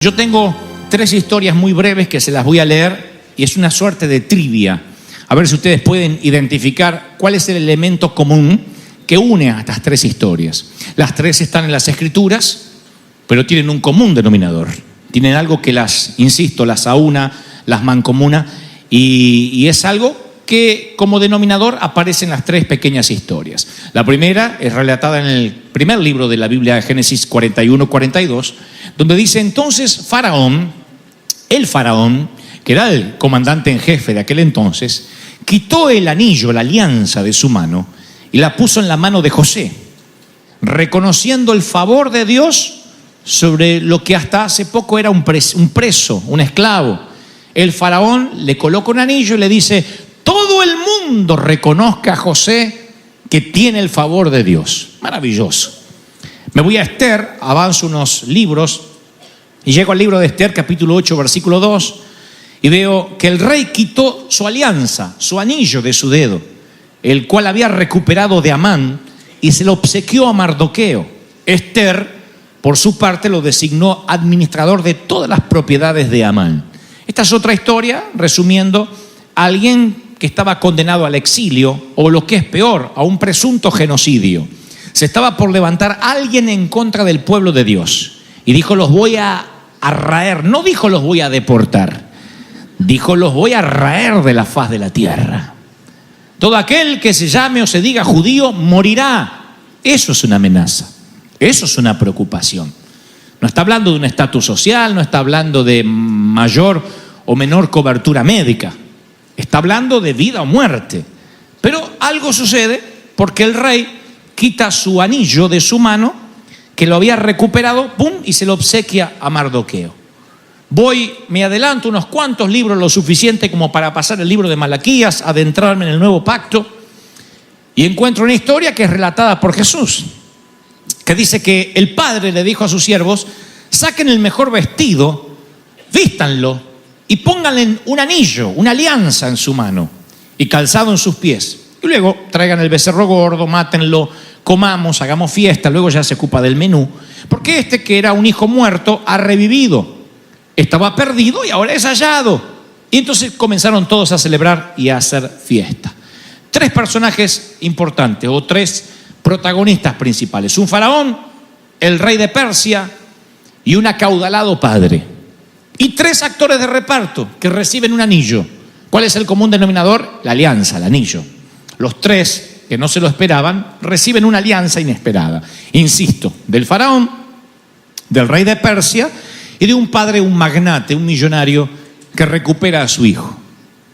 Yo tengo 3 historias muy breves que se las voy a leer y es una suerte de trivia. A ver si ustedes pueden identificar cuál es el elemento común que une a estas 3 historias. Las 3 están en las Escrituras, pero tienen un común denominador. Tienen algo que las, insisto, las aúna, las mancomuna y es algo que como denominador aparece en las 3 pequeñas historias. La primera es relatada en el primer libro de la Biblia, de Génesis 41-42, donde dice: entonces el faraón, que era el comandante en jefe de aquel entonces, quitó el anillo, la alianza de su mano, y la puso en la mano de José, reconociendo el favor de Dios sobre lo que hasta hace poco era un preso, un esclavo. El faraón le coloca un anillo y le dice: todo el mundo reconozca a José que tiene el favor de Dios. Maravilloso. Me voy a Esther, avanzo unos libros y llego al libro de Esther, capítulo 8, versículo 2, y veo que el rey quitó su alianza, su anillo de su dedo, el cual había recuperado de Amán, y se lo obsequió a Mardoqueo. Esther, por su parte, lo designó administrador de todas las propiedades de Amán. Esta es otra historia, resumiendo: alguien que estaba condenado al exilio, o lo que es peor, a un presunto genocidio. Se estaba por levantar alguien en contra del pueblo de Dios y dijo: los voy a raer. No dijo los voy a deportar, dijo los voy a raer de la faz de la tierra. Todo aquel que se llame o se diga judío morirá. Eso es una amenaza, eso es una preocupación. No está hablando de un estatus social, no está hablando de mayor o menor cobertura médica. Está hablando de vida o muerte. Pero algo sucede porque el rey quita su anillo de su mano, que lo había recuperado, ¡pum!, y se lo obsequia a Mardoqueo. Me adelanto unos cuantos libros, lo suficiente como para pasar el libro de Malaquías, adentrarme en el Nuevo Pacto, y encuentro una historia que es relatada por Jesús, que dice que el padre le dijo a sus siervos: saquen el mejor vestido, vístanlo, y pónganle un anillo, una alianza en su mano y calzado en sus pies. Y luego traigan el becerro gordo, mátenlo, comamos, hagamos fiesta. Luego ya se ocupa del menú. Porque este, que era un hijo muerto, ha revivido. Estaba perdido y ahora es hallado. Y entonces comenzaron todos a celebrar y a hacer fiesta. 3 personajes importantes, o 3 protagonistas principales: un faraón, el rey de Persia y un acaudalado padre. Y 3 actores de reparto que reciben un anillo. ¿Cuál es el común denominador? La alianza, el anillo. Los 3 que no se lo esperaban reciben una alianza inesperada. Insisto, del faraón, del rey de Persia y de un padre, un magnate, un millonario que recupera a su hijo.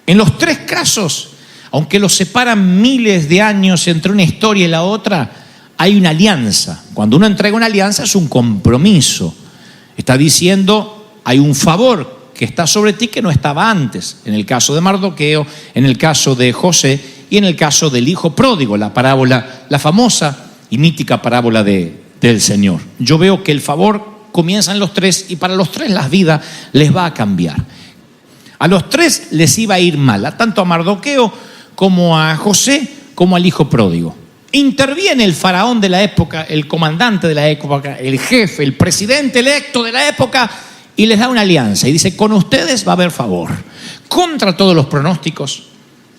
En los 3 casos, aunque los separan miles de años entre una historia y la otra, hay una alianza. Cuando uno entrega una alianza es un compromiso. Está diciendo: hay un favor que está sobre ti que no estaba antes. En el caso de Mardoqueo, en el caso de José y en el caso del hijo pródigo, la parábola, la famosa y mítica parábola del Señor. Yo veo que el favor comienza en los 3 y para los 3 la vida les va a cambiar. A los 3 les iba a ir mal, tanto a Mardoqueo como a José como al hijo pródigo. Interviene el faraón de la época, el comandante de la época, el jefe, el presidente electo de la época, y les da una alianza y dice: con ustedes va a haber favor, contra todos los pronósticos,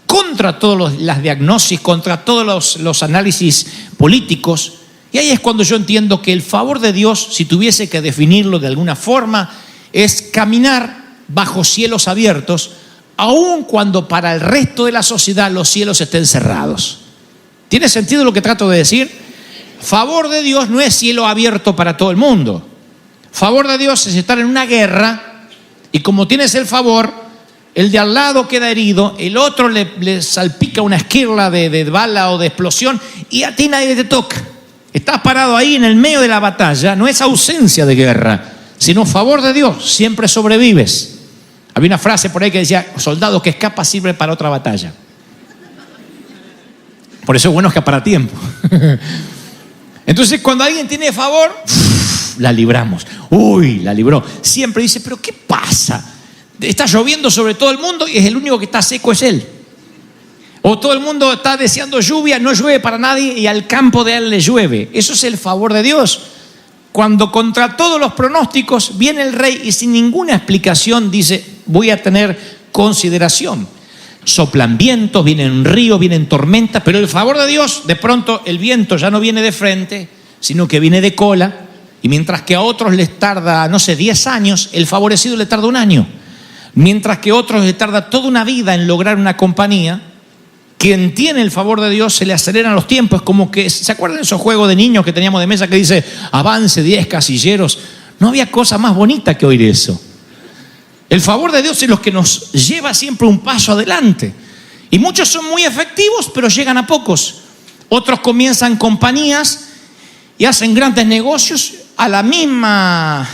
contra todas las diagnosis, contra todos los análisis políticos. Y ahí es cuando yo entiendo que el favor de Dios, si tuviese que definirlo de alguna forma, es caminar bajo cielos abiertos, aun cuando para el resto de la sociedad los cielos estén cerrados. ¿Tiene sentido lo que trato de decir? Favor de Dios no es cielo abierto para todo el mundo. Favor de Dios es estar en una guerra y como tienes el favor, el de al lado queda herido, el otro le salpica una esquirla de bala o de explosión y a ti nadie te toca. Estás parado ahí en el medio de la batalla. No es ausencia de guerra, sino favor de Dios. Siempre sobrevives. Había una frase por ahí que decía: soldado que escapa sirve para otra batalla. Por eso es bueno escapar a tiempo. Entonces, cuando alguien tiene favor, la libramos. Uy, la libró. Siempre dice: pero ¿qué pasa? Está lloviendo sobre todo el mundo y es el único que está seco es él. O todo el mundo está deseando lluvia, no llueve para nadie y al campo de él le llueve. Eso es el favor de Dios. cuando contra todos los pronósticos viene el rey y sin ninguna explicación dice, voy a tener consideración. Soplan vientos, vienen ríos, vienen tormentas, pero el favor de Dios, de pronto el viento ya no viene de frente, sino que viene de cola, y mientras que a otros les tarda, 10 años, el favorecido le tarda 1 año. Mientras que a otros les tarda toda una vida en lograr una compañía, quien tiene el favor de Dios se le aceleran los tiempos. Como que, ¿se acuerdan de esos juegos de niños que teníamos de mesa que dice, avance 10 casilleros? No había cosa más bonita que oír eso. El favor de Dios es lo que nos lleva siempre un paso adelante. Y muchos son muy efectivos, pero llegan a pocos. Otros comienzan compañías y hacen grandes negocios a la misma,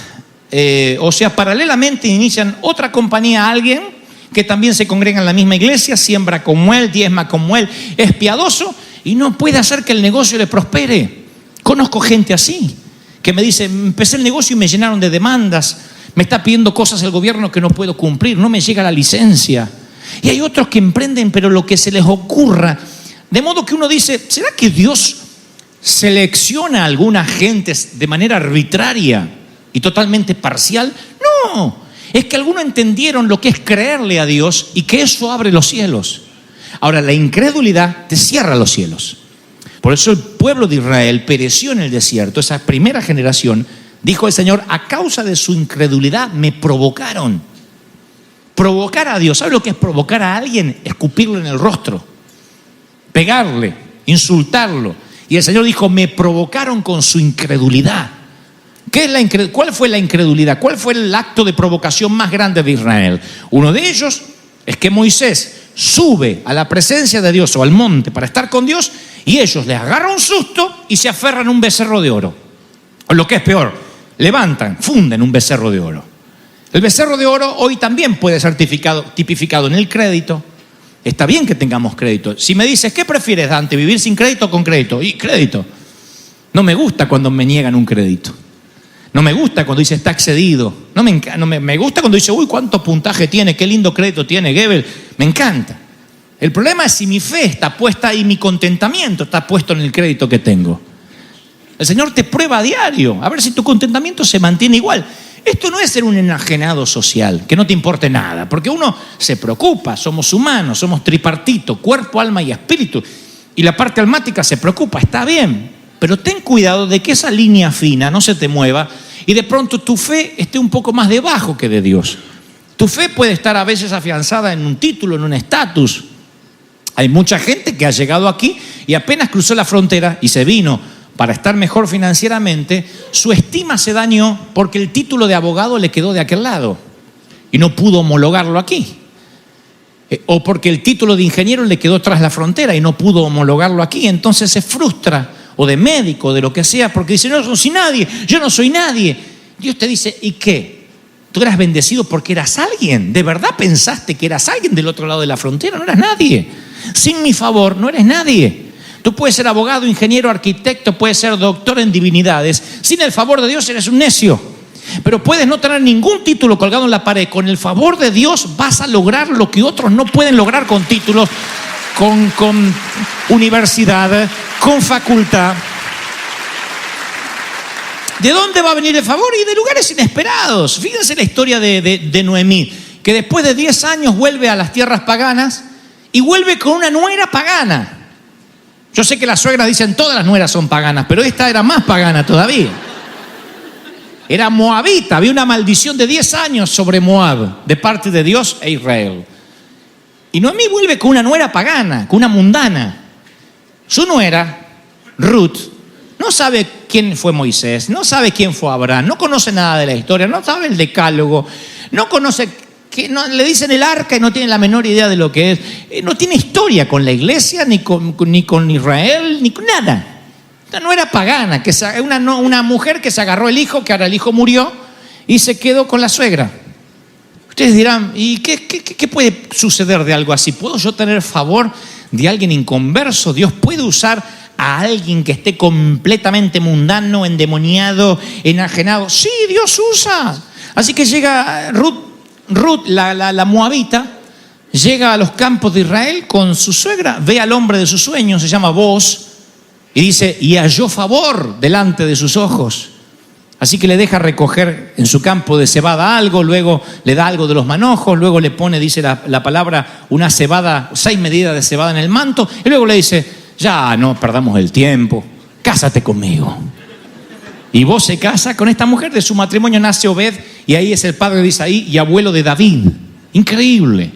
paralelamente inician otra compañía a alguien que también se congrega en la misma iglesia, siembra como él, diezma como él, es piadoso y no puede hacer que el negocio le prospere. Conozco gente así, que me dice, empecé el negocio y me llenaron de demandas, me está pidiendo cosas el gobierno que no puedo cumplir, no me llega la licencia. Y hay otros que emprenden, pero lo que se les ocurra. De modo que uno dice, ¿será que Dios selecciona a algunas gentes de manera arbitraria y totalmente parcial? No, es que algunos entendieron lo que es creerle a Dios y que eso abre los cielos. Ahora, la incredulidad te cierra los cielos. Por eso el pueblo de Israel pereció en el desierto. Esa primera generación, dijo el Señor, a causa de su incredulidad me provocaron. Provocar a Dios, ¿sabe lo que es provocar a alguien? Escupirlo en el rostro, pegarle, insultarlo. Y el Señor dijo, me provocaron con su incredulidad. ¿Cuál fue la incredulidad? ¿Cuál fue el acto de provocación más grande de Israel? Uno de ellos es que Moisés sube a la presencia de Dios o al monte para estar con Dios y ellos les agarran un susto y se aferran a un becerro de oro. O lo que es peor, funden un becerro de oro. El becerro de oro hoy también puede ser tipificado en el crédito. Está bien que tengamos crédito. Si me dices, ¿qué prefieres, Dante? ¿Vivir sin crédito o con crédito? Y crédito. No me gusta cuando me niegan un crédito. No me gusta cuando dice está excedido. Me gusta cuando dice, uy, cuánto puntaje tiene, qué lindo crédito tiene, Gebel. Me encanta. El problema es si mi fe está puesta ahí, mi contentamiento está puesto en el crédito que tengo. El Señor te prueba a diario, a ver si tu contentamiento se mantiene igual. Esto no es ser un enajenado social, que no te importe nada, porque uno se preocupa, somos humanos, somos tripartito, cuerpo, alma y espíritu. Y la parte almática se preocupa, está bien, pero ten cuidado de que esa línea fina no se te mueva y de pronto tu fe esté un poco más debajo que de Dios. Tu fe puede estar a veces afianzada en un título, en un estatus. Hay mucha gente que ha llegado aquí y apenas cruzó la frontera y se vino para estar mejor financieramente, su estima se dañó porque el título de abogado le quedó de aquel lado y no pudo homologarlo aquí. O porque el título de ingeniero le quedó tras la frontera y no pudo homologarlo aquí. Entonces se frustra, o de médico, de lo que sea, porque dice, no soy nadie, yo no soy nadie. Dios te dice, ¿y qué? Tú eras bendecido porque eras alguien. ¿De verdad pensaste que eras alguien del otro lado de la frontera? No eras nadie. Sin mi favor no eres nadie. Tú puedes ser abogado, ingeniero, arquitecto, puedes ser doctor en divinidades. Sin el favor de Dios eres un necio. Pero puedes no tener ningún título colgado en la pared. Con el favor de Dios vas a lograr lo que otros no pueden lograr con títulos, con universidad, con facultad. ¿De dónde va a venir el favor? Y de lugares inesperados. Fíjense la historia de Noemí, que después de 10 años vuelve a las tierras paganas y vuelve con una nuera pagana. Yo sé que las suegras dicen todas las nueras son paganas, pero esta era más pagana todavía. Era moabita, había una maldición de 10 años sobre Moab de parte de Dios e Israel. Y Noemí vuelve con una nuera pagana, con una mundana. Su nuera, Ruth, no sabe quién fue Moisés, no sabe quién fue Abraham, no conoce nada de la historia, no sabe el decálogo, no conoce, no, le dicen el arca y no tiene la menor idea de lo que es. No tiene historia con la iglesia, ni con Israel, ni con nada. No era pagana, una mujer que se agarró el hijo, que ahora el hijo murió y se quedó con la suegra. Ustedes dirán, ¿y qué puede suceder de algo así? ¿Puedo yo tener favor de alguien inconverso? ¿Dios puede usar a alguien que esté completamente mundano, endemoniado, enajenado? Sí, Dios usa. Así que llega Ruth, la moabita, llega a los campos de Israel con su suegra, ve al hombre de sus sueños, se llama Boaz, y dice, y halló favor delante de sus ojos. Así que le deja recoger en su campo de cebada algo, luego le da algo de los manojos, luego le pone, dice la palabra, una cebada, 6 medidas de cebada en el manto, y luego le dice, ya no perdamos el tiempo, cásate conmigo. Y vos se casa con esta mujer, de su matrimonio nace Obed, y ahí es el padre de Isaí y abuelo de David. Increíble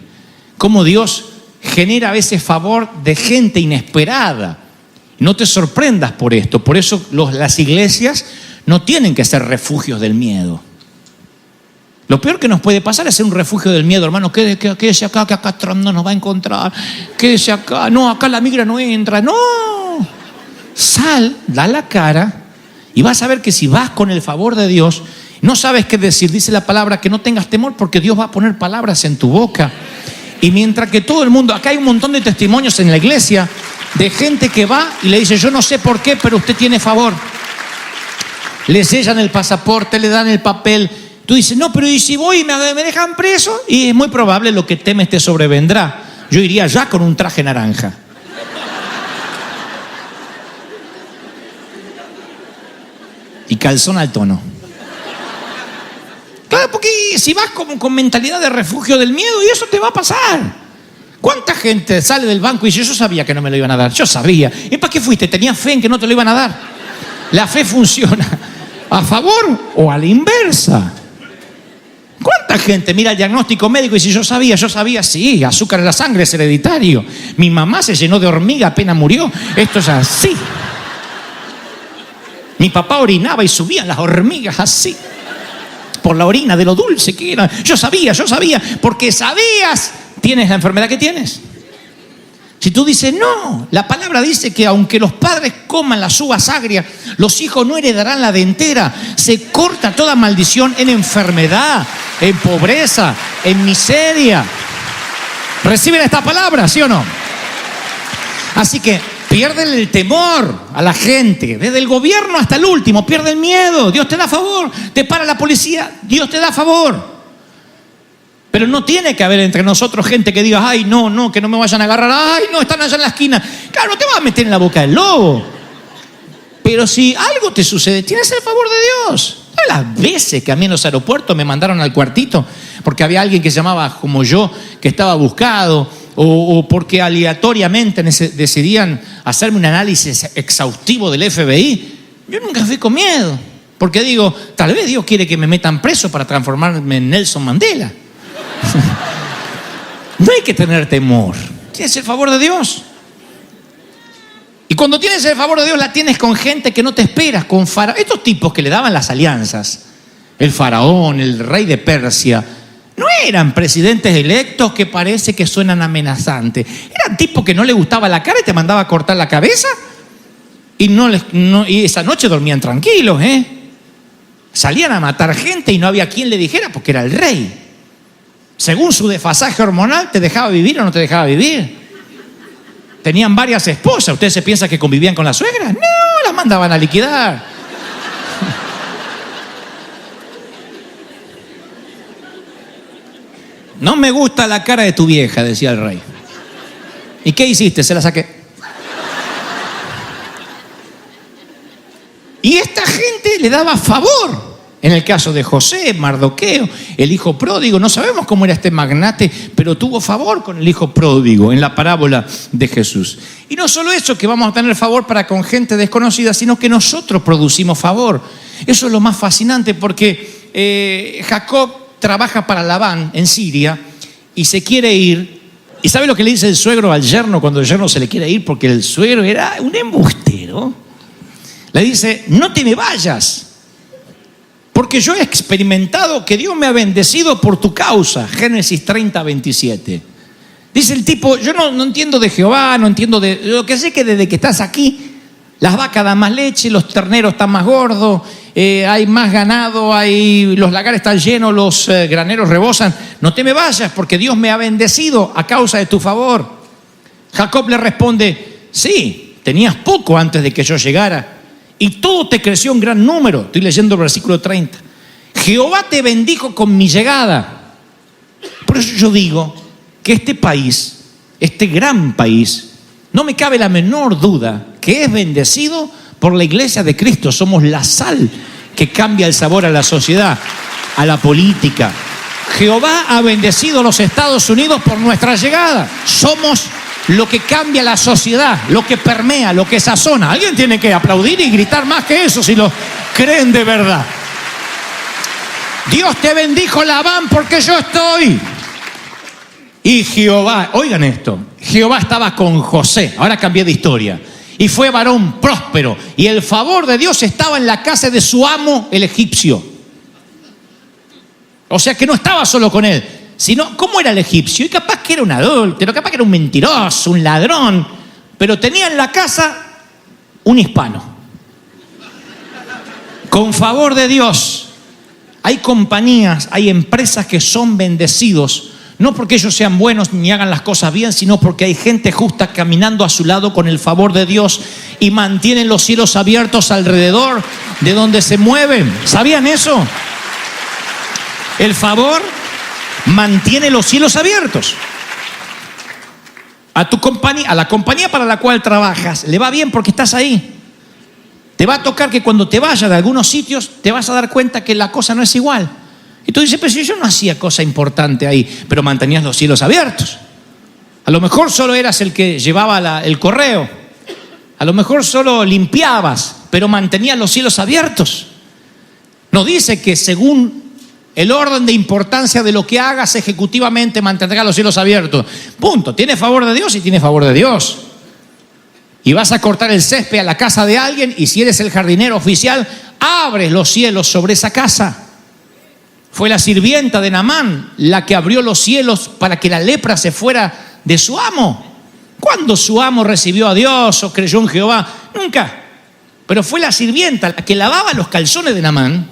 cómo Dios genera a veces favor de gente inesperada. No te sorprendas por esto. Por eso las iglesias no tienen que ser refugios del miedo. Lo peor que nos puede pasar es ser un refugio del miedo, hermano. Quédese acá, que acá atrás no nos va a encontrar. Quédese acá. No, acá la migra no entra. No. Sal, da la cara y vas a ver que si vas con el favor de Dios, no sabes qué decir. Dice la palabra que no tengas temor porque Dios va a poner palabras en tu boca. Y mientras que todo el mundo, acá hay un montón de testimonios en la iglesia de gente que va y le dice, yo no sé por qué, pero usted tiene favor. Le sellan el pasaporte, le dan el papel. Tú dices, no, pero ¿y si voy y me dejan preso? Y es muy probable lo que temes te sobrevendrá. Yo iría ya con un traje naranja. Y calzón al tono. Claro, porque si vas con mentalidad de refugio del miedo, y eso te va a pasar. ¿Cuánta gente sale del banco y dice, yo sabía que no me lo iban a dar? Yo sabía. ¿Y para qué fuiste? ¿Tenías fe en que no te lo iban a dar? La fe funciona a favor o a la inversa. ¿Cuánta gente mira el diagnóstico médico y dice, yo sabía, sí, azúcar en la sangre es hereditario. Mi mamá se llenó de hormiga apenas murió. Esto es así. Mi papá orinaba y subían las hormigas así, por la orina de lo dulce que era. Yo sabía, porque sabías, tienes la enfermedad que tienes. Si tú dices, no, la palabra dice que aunque los padres coman las uvas agrias, los hijos no heredarán la dentera. Se corta toda maldición en enfermedad, en pobreza, en miseria. ¿Reciben esta palabra, sí o no? Así que pierden el temor a la gente, desde el gobierno hasta el último, pierde el miedo. Dios te da favor, te para la policía, Dios te da favor. Pero no tiene que haber entre nosotros gente que diga, ay, no, que no me vayan a agarrar, ay, no, están allá en la esquina. Claro, no te vas a meter en la boca del lobo. Pero si algo te sucede, tienes el favor de Dios. ¿Sabes las veces que a mí en los aeropuertos me mandaron al cuartito porque había alguien que se llamaba como yo, que estaba buscado, o porque aleatoriamente decidían hacerme un análisis exhaustivo del FBI? Yo nunca fui con miedo, porque digo, tal vez Dios quiere que me metan preso para transformarme en Nelson Mandela. No hay que tener temor. Tienes el favor de Dios. Y cuando tienes el favor de Dios, la tienes con gente que no te esperas, con estos tipos que le daban las alianzas. El faraón, el rey de Persia, no eran presidentes electos que parece que suenan amenazantes. Eran tipos que no les gustaba la cara y te mandaba a cortar la cabeza. Y esa noche dormían tranquilos, Salían a matar gente y no había quien le dijera porque era el rey. Según su desfasaje hormonal, ¿te dejaba vivir o no te dejaba vivir? Tenían varias esposas. ¿Ustedes se piensan que convivían con la suegra? No, las mandaban a liquidar. No me gusta la cara de tu vieja, decía el rey. ¿Y qué hiciste? Se la saqué. Y esta gente le daba favor. En el caso de José, Mardoqueo, el hijo pródigo, no sabemos cómo era este magnate, pero tuvo favor con el hijo pródigo en la parábola de Jesús. Y no solo eso, que vamos a tener favor para con gente desconocida, sino que nosotros producimos favor. Eso es lo más fascinante, porque Jacob trabaja para Labán en Siria y se quiere ir. ¿Y sabe lo que le dice el suegro al yerno cuando el yerno se le quiere ir? Porque el suegro era un embustero. Le dice, no te me vayas, porque yo he experimentado que Dios me ha bendecido por tu causa. Génesis 30, 27. Dice el tipo, yo no entiendo de Jehová, no entiendo de... Lo que sé que desde que estás aquí, las vacas dan más leche, los terneros están más gordos, hay más ganado, los lagares están llenos, los graneros rebosan. No te me vayas porque Dios me ha bendecido a causa de tu favor. Jacob le responde, sí, tenías poco antes de que yo llegara. Y todo te creció en gran número. Estoy leyendo el versículo 30. Jehová te bendijo con mi llegada. Por eso yo digo que este país, este gran país, no me cabe la menor duda que es bendecido por la iglesia de Cristo. Somos la sal que cambia el sabor a la sociedad, a la política. Jehová ha bendecido a los Estados Unidos por nuestra llegada. Somos lo que cambia la sociedad, lo que permea, lo que sazona. Alguien tiene que aplaudir y gritar más que eso si lo creen de verdad. Dios te bendijo, Labán, porque yo estoy. Y Jehová, oigan esto, Jehová estaba con José. Ahora cambié de historia. Y fue varón próspero. Y el favor de Dios estaba en la casa de su amo, el egipcio. O sea que no estaba solo con él, sino cómo era el egipcio. Y capaz que era un adúltero, capaz que era un mentiroso, un ladrón. Pero tenía en la casa un hispano. Con favor de Dios. Hay compañías, hay empresas que son bendecidos. No porque ellos sean buenos ni hagan las cosas bien, sino porque hay gente justa caminando a su lado con el favor de Dios y mantienen los cielos abiertos alrededor de donde se mueven. ¿Sabían eso? El favor mantiene los cielos abiertos. A tu compañía, a la compañía para la cual trabajas, le va bien porque estás ahí. Te va a tocar que cuando te vayas de algunos sitios te vas a dar cuenta que la cosa no es igual. Y tú dices, pero si yo no hacía cosa importante ahí, pero mantenías los cielos abiertos. A lo mejor solo eras el que llevaba el correo. A lo mejor solo limpiabas, pero mantenías los cielos abiertos. No dice que según el orden de importancia de lo que hagas ejecutivamente mantendrás los cielos abiertos. Punto. Tienes favor de Dios y tienes favor de Dios. Y vas a cortar el césped a la casa de alguien y si eres el jardinero oficial, abres los cielos sobre esa casa. Fue la sirvienta de Naamán la que abrió los cielos para que la lepra se fuera de su amo. ¿Cuándo su amo recibió a Dios o creyó en Jehová? Nunca. Pero fue la sirvienta la que lavaba los calzones de Naamán,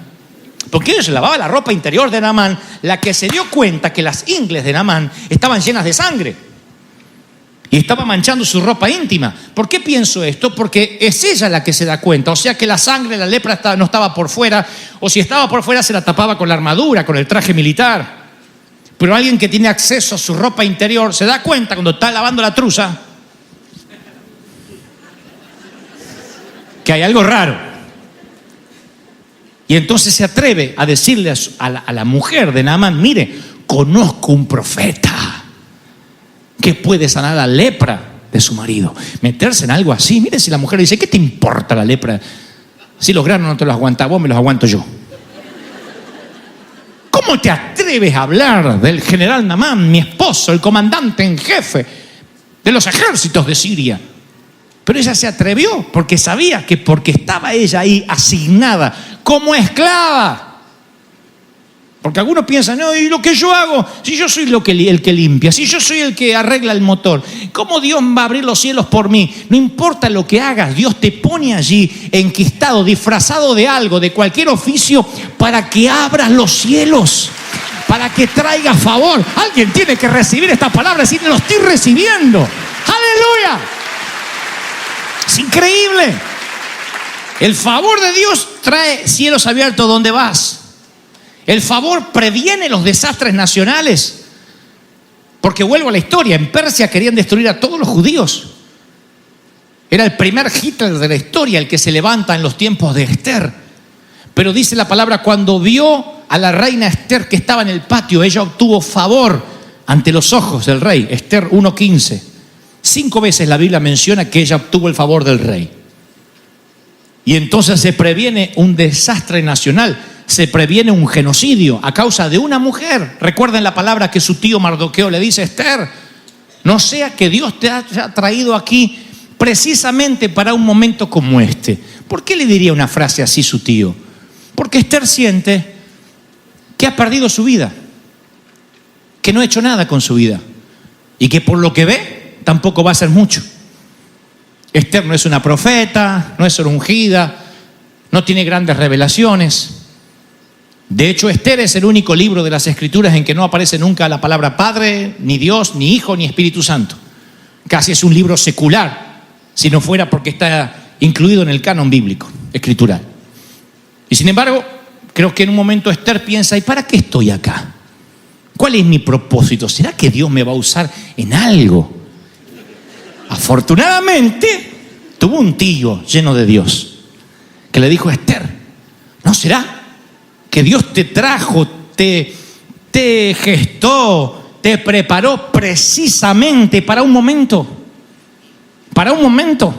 porque ella se lavaba la ropa interior de Naamán, la que se dio cuenta que las ingles de Naamán estaban llenas de sangre y estaba manchando su ropa íntima. ¿Por qué pienso esto? Porque es ella la que se da cuenta. O sea que la sangre, la lepra no estaba por fuera, o si estaba por fuera se la tapaba con la armadura, con el traje militar. Pero alguien que tiene acceso a su ropa interior se da cuenta cuando está lavando la truza que hay algo raro. Y entonces se atreve a decirle a la mujer de Naamán, mire, conozco un profeta que puede sanar la lepra de su marido. Meterse en algo así. Mire, si la mujer dice, ¿qué te importa la lepra? Si los granos no te los aguantas vos, me los aguanto yo. ¿Cómo te atreves a hablar del general Naamán, mi esposo, el comandante en jefe de los ejércitos de Siria? Pero ella se atrevió porque sabía que porque estaba ella ahí asignada como esclava. Porque algunos piensan, no, ¿y lo que yo hago? Si yo soy el que limpia, si yo soy el que arregla el motor, ¿cómo Dios va a abrir los cielos por mí? No importa lo que hagas, Dios te pone allí enquistado, disfrazado de algo, de cualquier oficio, para que abras los cielos, para que traiga favor. Alguien tiene que recibir esta palabra y decir, lo estoy recibiendo. ¡Aleluya! Es increíble. El favor de Dios trae cielos abiertos donde vas. El favor previene los desastres nacionales. Porque vuelvo a la historia, en Persia querían destruir a todos los judíos. Era el primer Hitler de la historia, el que se levanta en los tiempos de Esther. Pero dice la palabra, cuando vio a la reina Esther que estaba en el patio, ella obtuvo favor ante los ojos del rey. Esther 1:15. 5 veces la Biblia menciona que ella obtuvo el favor del rey. Y entonces se previene un desastre nacional. Se previene un genocidio a causa de una mujer. Recuerden la palabra que su tío Mardoqueo le dice a Esther. No sea que Dios te haya traído aquí precisamente para un momento como este. ¿Por qué le diría una frase así su tío? Porque Esther siente que ha perdido su vida, que no ha hecho nada con su vida y que por lo que ve tampoco va a hacer mucho. Esther no es una profeta, no es una ungida, no tiene grandes revelaciones. De hecho, Esther es el único libro de las Escrituras en que no aparece nunca la palabra Padre, ni Dios, ni Hijo, ni Espíritu Santo. Casi es un libro secular, si no fuera porque está incluido en el canon bíblico, escritural. Y sin embargo, creo que en un momento Esther piensa, ¿y para qué estoy acá? ¿Cuál es mi propósito? ¿Será que Dios me va a usar en algo? Afortunadamente, tuvo un tío lleno de Dios que le dijo a Esther, no será que Dios te trajo, te gestó, te preparó precisamente para un momento? Para un momento.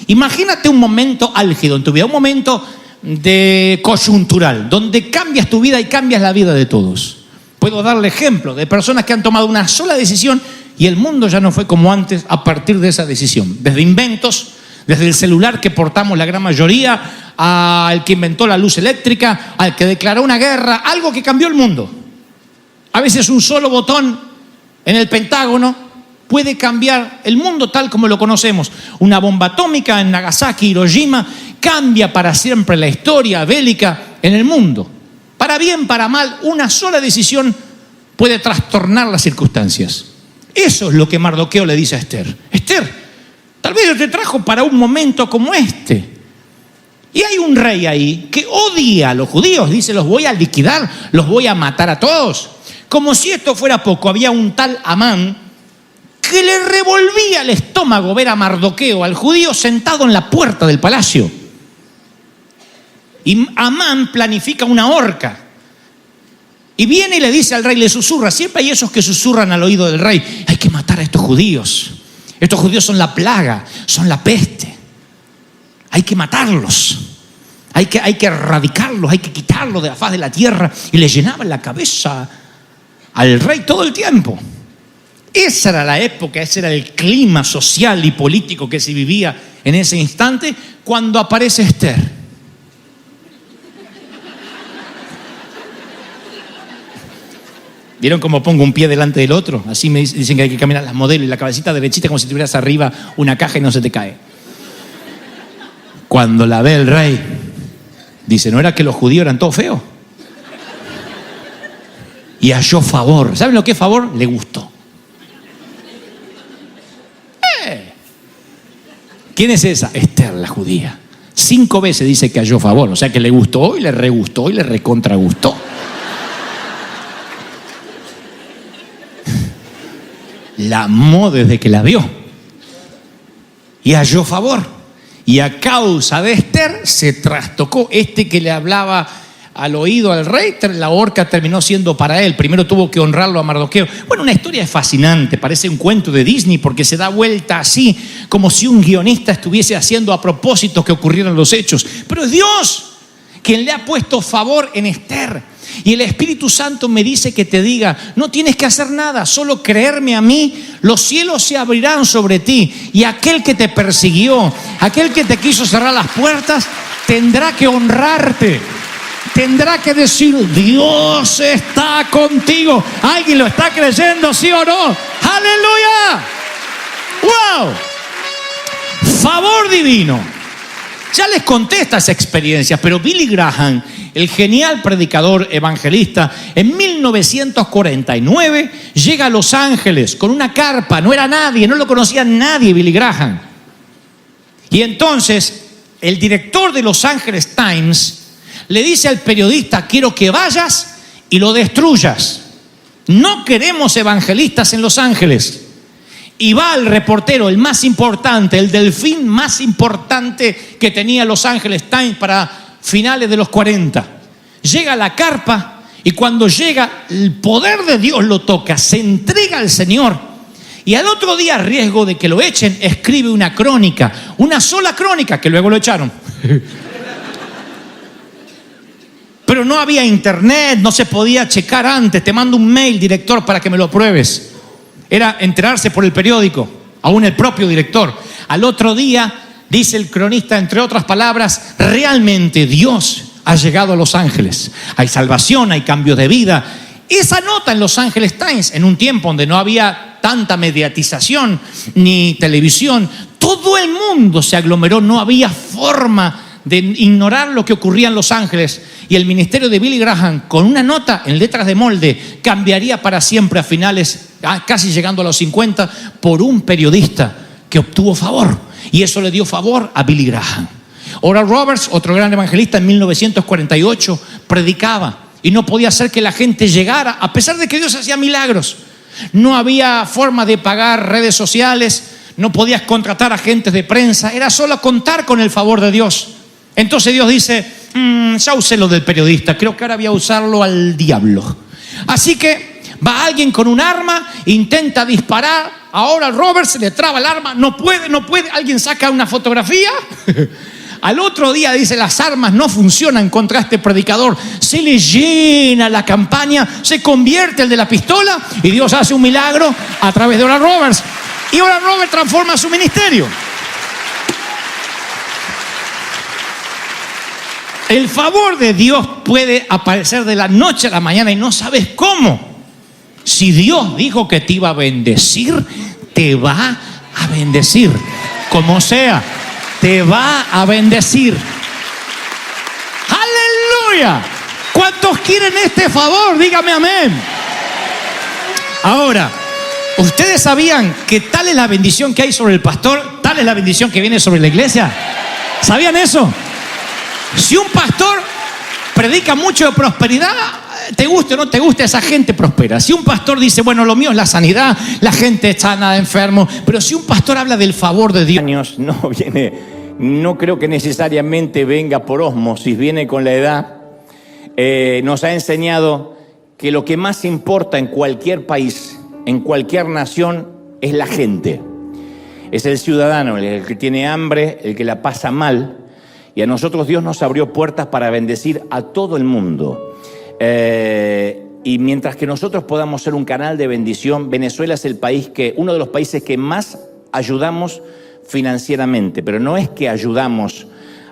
Imagínate un momento álgido en tu vida, un momento de coyuntural, donde cambias tu vida y cambias la vida de todos. Puedo darle ejemplo de personas que han tomado una sola decisión y el mundo ya no fue como antes a partir de esa decisión. Desde inventos, desde el celular que portamos la gran mayoría, al que inventó la luz eléctrica, al que declaró una guerra, algo que cambió el mundo. A veces un solo botón en el Pentágono puede cambiar el mundo tal como lo conocemos. Una bomba atómica en Nagasaki, Hiroshima, cambia para siempre la historia bélica en el mundo. Para bien, para mal, una sola decisión puede trastornar las circunstancias. Eso es lo que Mardoqueo le dice a Esther. Esther, tal vez Dios te trajo para un momento como este. Y hay un rey ahí que odia a los judíos. Dice, los voy a liquidar, los voy a matar a todos. Como si esto fuera poco, había un tal Amán que le revolvía el estómago ver a Mardoqueo, al judío, sentado en la puerta del palacio. Y Amán planifica una horca. Y viene y le dice al rey, le susurra. Siempre hay esos que susurran al oído del rey: hay que matar a estos judíos. Estos judíos son la plaga, son la peste. Hay que matarlos. Hay que erradicarlos, hay que quitarlos de la faz de la tierra. Y le llenaba la cabeza al rey todo el tiempo. Esa era la época, ese era el clima social y político que se vivía en ese instante cuando aparece Esther. ¿Vieron cómo pongo un pie delante del otro? Así me dicen que hay que caminar las modelos y la cabecita derechita como si tuvieras arriba una caja y no se te cae. Cuando la ve el rey, dice, ¿no era que los judíos eran todos feos? Y halló favor. ¿Saben lo que es favor? Le gustó. ¿Quién es esa? Esther, la judía. 5 veces dice que halló favor. O sea que le gustó y le regustó y le recontragustó. La amó desde que la vio. Y halló favor. Y a causa de Esther se trastocó. Este que le hablaba al oído al rey, la horca terminó siendo para él. Primero tuvo que honrarlo a Mardoqueo. Bueno, una historia fascinante, parece un cuento de Disney porque se da vuelta así, como si un guionista estuviese haciendo a propósito que ocurrieran los hechos. Pero es Dios quien le ha puesto favor en Esther. Y el Espíritu Santo me dice que te diga, no tienes que hacer nada, solo creerme a mí, los cielos se abrirán sobre ti y aquel que te persiguió, aquel que te quiso cerrar las puertas, tendrá que honrarte. Tendrá que decir, Dios está contigo. ¿Alguien lo está creyendo, sí o no? ¡Aleluya! ¡Wow! Favor divino. Ya les conté estas experiencias, pero Billy Graham, el genial predicador evangelista, en 1949 llega a Los Ángeles con una carpa. No era nadie, no lo conocía nadie, Billy Graham. Y entonces el director de Los Angeles Times le dice al periodista, quiero que vayas y lo destruyas. No queremos evangelistas en Los Ángeles. Y va al reportero, el más importante, el delfín más importante que tenía Los Angeles Times para finales de los 40. Llega a la carpa y cuando llega, el poder de Dios lo toca, se entrega al Señor. Y al otro día, a riesgo de que lo echen, escribe una crónica, una sola crónica, que luego lo echaron. Pero no había internet, no se podía checar antes. Te mando un mail, director, para que me lo pruebes. Era enterarse por el periódico, aún el propio director. Al otro día, dice el cronista, entre otras palabras, realmente Dios ha llegado a Los Ángeles. Hay salvación, hay cambios de vida. Esa nota en Los Angeles Times, en un tiempo donde no había tanta mediatización ni televisión, todo el mundo se aglomeró, no había forma de ignorar lo que ocurría en Los Ángeles. Y el ministerio de Billy Graham, con una nota en letras de molde, cambiaría para siempre a finales, casi llegando a los 50, por un periodista que obtuvo favor. Y eso le dio favor a Billy Graham. Oral Roberts, otro gran evangelista, en 1948 predicaba y no podía hacer que la gente llegara, a pesar de que Dios hacía milagros. No había forma de pagar redes sociales, no podías contratar agentes de prensa, era solo contar con el favor de Dios. Entonces Dios dice, Ya usé lo del periodista, creo que ahora voy a usarlo al diablo. Así que va alguien con un arma, intenta disparar, ahora al Robert se le traba el arma, no puede, alguien saca una fotografía. Al otro día dice, las armas no funcionan contra este predicador. Se le llena la campaña, se convierte el de la pistola y Dios hace un milagro a través de Oral Roberts. Y Oral Roberts transforma su ministerio. El favor de Dios puede aparecer de la noche a la mañana y no sabes cómo. Si Dios dijo que te iba a bendecir, te va a bendecir. Como sea, te va a bendecir. ¡Aleluya! ¿Cuántos quieren este favor? Dígame amén. Ahora, ¿ustedes sabían que tal es la bendición que hay sobre el pastor? Tal es la bendición que viene sobre la iglesia. ¿Sabían eso? Si un pastor predica mucho de prosperidad, te guste o no te guste, esa gente prospera. Si un pastor dice, bueno, lo mío es la sanidad, la gente está nada enfermo. Pero si un pastor habla del favor de Dios, no creo que necesariamente venga por ósmosis, viene con la edad. Nos ha enseñado que lo que más importa en cualquier país, en cualquier nación, es la gente. Es el ciudadano, el que tiene hambre, el que la pasa mal. Y a nosotros Dios nos abrió puertas para bendecir a todo el mundo. Y mientras que nosotros podamos ser un canal de bendición, Venezuela es uno de los países que más ayudamos financieramente. Pero no es que ayudamos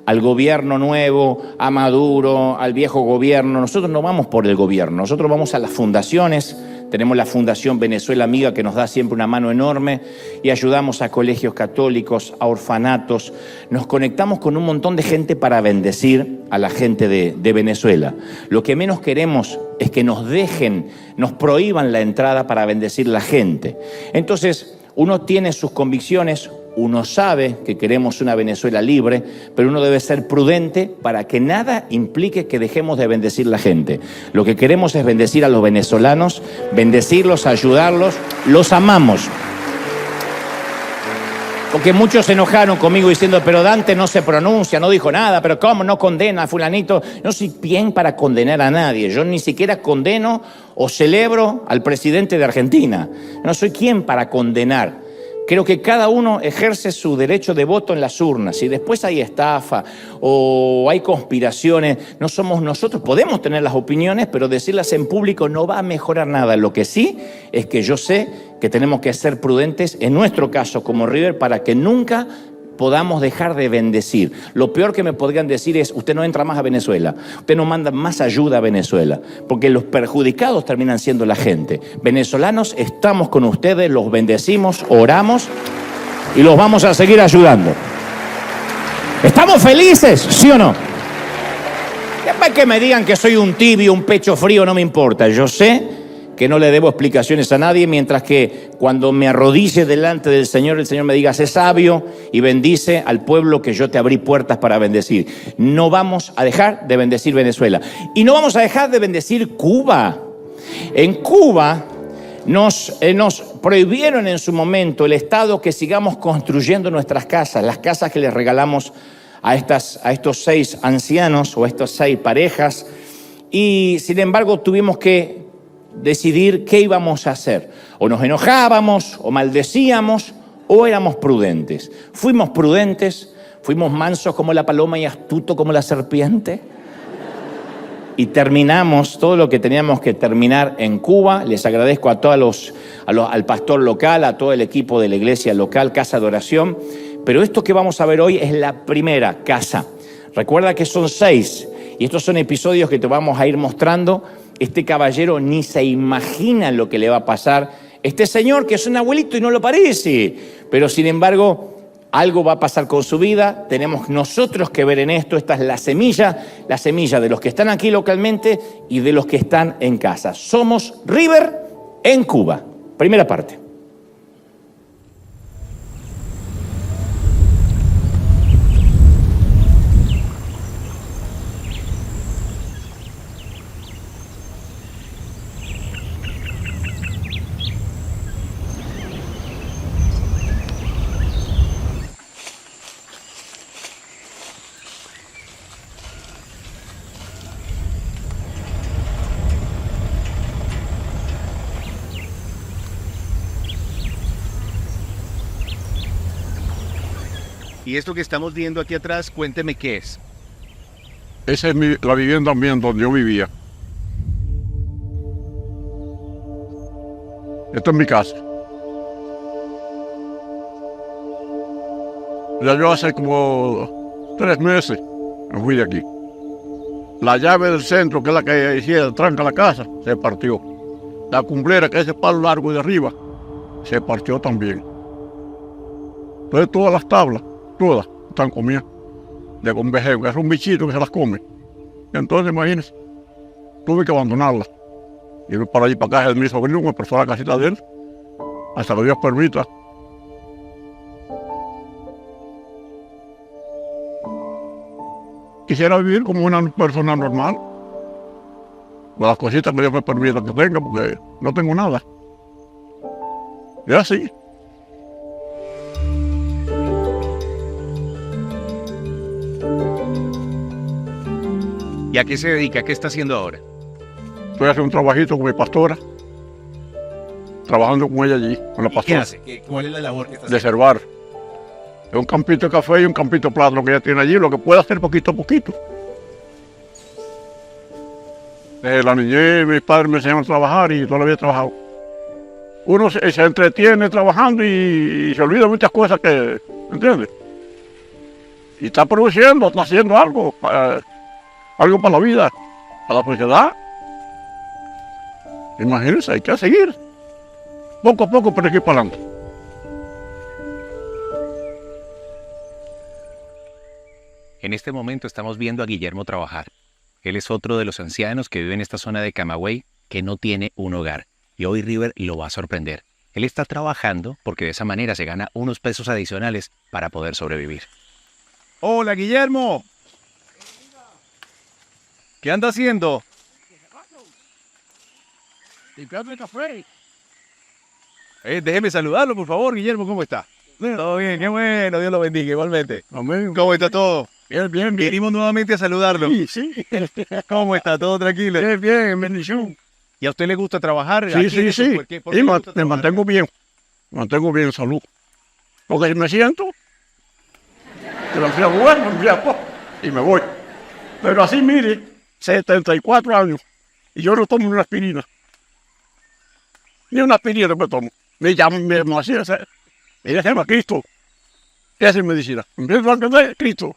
al gobierno nuevo, a Maduro, al viejo gobierno. Nosotros no vamos por el gobierno, nosotros vamos a las fundaciones. Tenemos la Fundación Venezuela Amiga que nos da siempre una mano enorme y ayudamos a colegios católicos, a orfanatos. Nos conectamos con un montón de gente para bendecir a la gente de Venezuela. Lo que menos queremos es que nos prohíban la entrada para bendecir a la gente. Entonces, uno tiene sus convicciones, uno sabe que queremos una Venezuela libre, pero uno debe ser prudente para que nada implique que dejemos de bendecir a la gente. Lo que queremos es bendecir a los venezolanos, bendecirlos, ayudarlos, los amamos. Porque muchos se enojaron conmigo diciendo, pero Dante no se pronuncia, no dijo nada, pero ¿cómo no condena a fulanito? No soy quien para condenar a nadie, yo ni siquiera condeno o celebro al presidente de Argentina. No soy quien para condenar. Creo que cada uno ejerce su derecho de voto en las urnas. Si después hay estafa o hay conspiraciones, no somos nosotros. Podemos tener las opiniones, pero decirlas en público no va a mejorar nada. Lo que sí es que yo sé que tenemos que ser prudentes, en nuestro caso como River, para que nunca podamos dejar de bendecir. Lo peor que me podrían decir es, usted no entra más a Venezuela, usted no manda más ayuda a Venezuela, porque los perjudicados terminan siendo la gente. Venezolanos, estamos con ustedes, los bendecimos, oramos y los vamos a seguir ayudando. ¿Estamos felices? ¿Sí o no? Después que me digan que soy un tibio, un pecho frío, no me importa. Yo sé que no le debo explicaciones a nadie, mientras que cuando me arrodille delante del Señor, el Señor me diga, sé sabio y bendice al pueblo que yo te abrí puertas para bendecir. No vamos a dejar de bendecir Venezuela. Y no vamos a dejar de bendecir Cuba. En Cuba nos prohibieron en su momento el Estado que sigamos construyendo nuestras casas, las casas que les regalamos a estos 6 ancianos o a estas 6 parejas. Y sin embargo tuvimos que decidir qué íbamos a hacer. O nos enojábamos, o maldecíamos, o éramos prudentes. Fuimos prudentes, fuimos mansos como la paloma y astutos como la serpiente. Y terminamos todo lo que teníamos que terminar en Cuba. Les agradezco al pastor local, a todo el equipo de la iglesia local, Casa de Oración. Pero esto que vamos a ver hoy es la primera casa. Recuerda que son 6. Y estos son episodios que te vamos a ir mostrando. Este caballero ni se imagina lo que le va a pasar. Este señor que es un abuelito y no lo parece, pero sin embargo algo va a pasar con su vida. Tenemos nosotros que ver en esto. Esta es la semilla de los que están aquí localmente y de los que están en casa. Somos River en Cuba. Primera parte. Y esto que estamos viendo aquí atrás, cuénteme qué es. Esa es la vivienda también donde yo vivía. Esto es mi casa. Ya yo hace como 3 meses me fui de aquí. La llave del centro, que es la que hiciera tranca la casa, se partió. La cumplera, que es ese palo largo de arriba, se partió también. Entonces todas las tablas, todas, están comidas de convejeco, es un bichito que se las come. Entonces, imagínense, tuve que abandonarlas. Ir para allí, para casa de mi sobrino, me prestó la casita de él, hasta que Dios permita. Quisiera vivir como una persona normal, con las cositas que Dios me permita que tenga, porque no tengo nada. Es así. ¿Y a qué se dedica? ¿Qué está haciendo ahora? Estoy haciendo un trabajito con mi pastora, trabajando con ella allí, con la ¿Qué pastora, hace? ¿Cuál es la labor que está de haciendo? servar. Es un campito de café y un campito de plátano que ella tiene allí, lo que puede hacer poquito a poquito. Desde la niñez, mis padres me enseñaron a trabajar y todavía he trabajado. Uno se entretiene trabajando y se olvida muchas cosas que, ¿entiendes? Y está produciendo, está haciendo algo para la vida, para la sociedad. Imagínense, hay que seguir. Poco a poco, pero hay que ir para adelante. En este momento estamos viendo a Guillermo trabajar. Él es otro de los ancianos que vive en esta zona de Camagüey que no tiene un hogar. Y hoy River lo va a sorprender. Él está trabajando porque de esa manera se gana unos pesos adicionales para poder sobrevivir. Hola, Guillermo. ¿Qué anda haciendo? Limpiando el café. Déjeme saludarlo, por favor, Guillermo. ¿Cómo está? Todo bien, qué bueno. Dios lo bendiga igualmente. Amén. ¿Cómo está todo? Bien, bien, bien. Venimos nuevamente a saludarlo. Sí, sí. ¿Cómo está? ¿Todo tranquilo? Bien, bien, bendición. ¿Y a usted le gusta trabajar? Sí, aquí en sí, esto? sí. ¿Por qué Y le gusta me trabajar? mantengo bien. Me mantengo bien en salud. Porque si me siento, que me enfrío bueno, me enfrío poco y me voy. Pero así, mire, 74 años y yo no tomo una aspirina. Ni una aspirina me tomo. Me llaman, me se llama Cristo. Esa es medicina. Empiezo a entender Cristo.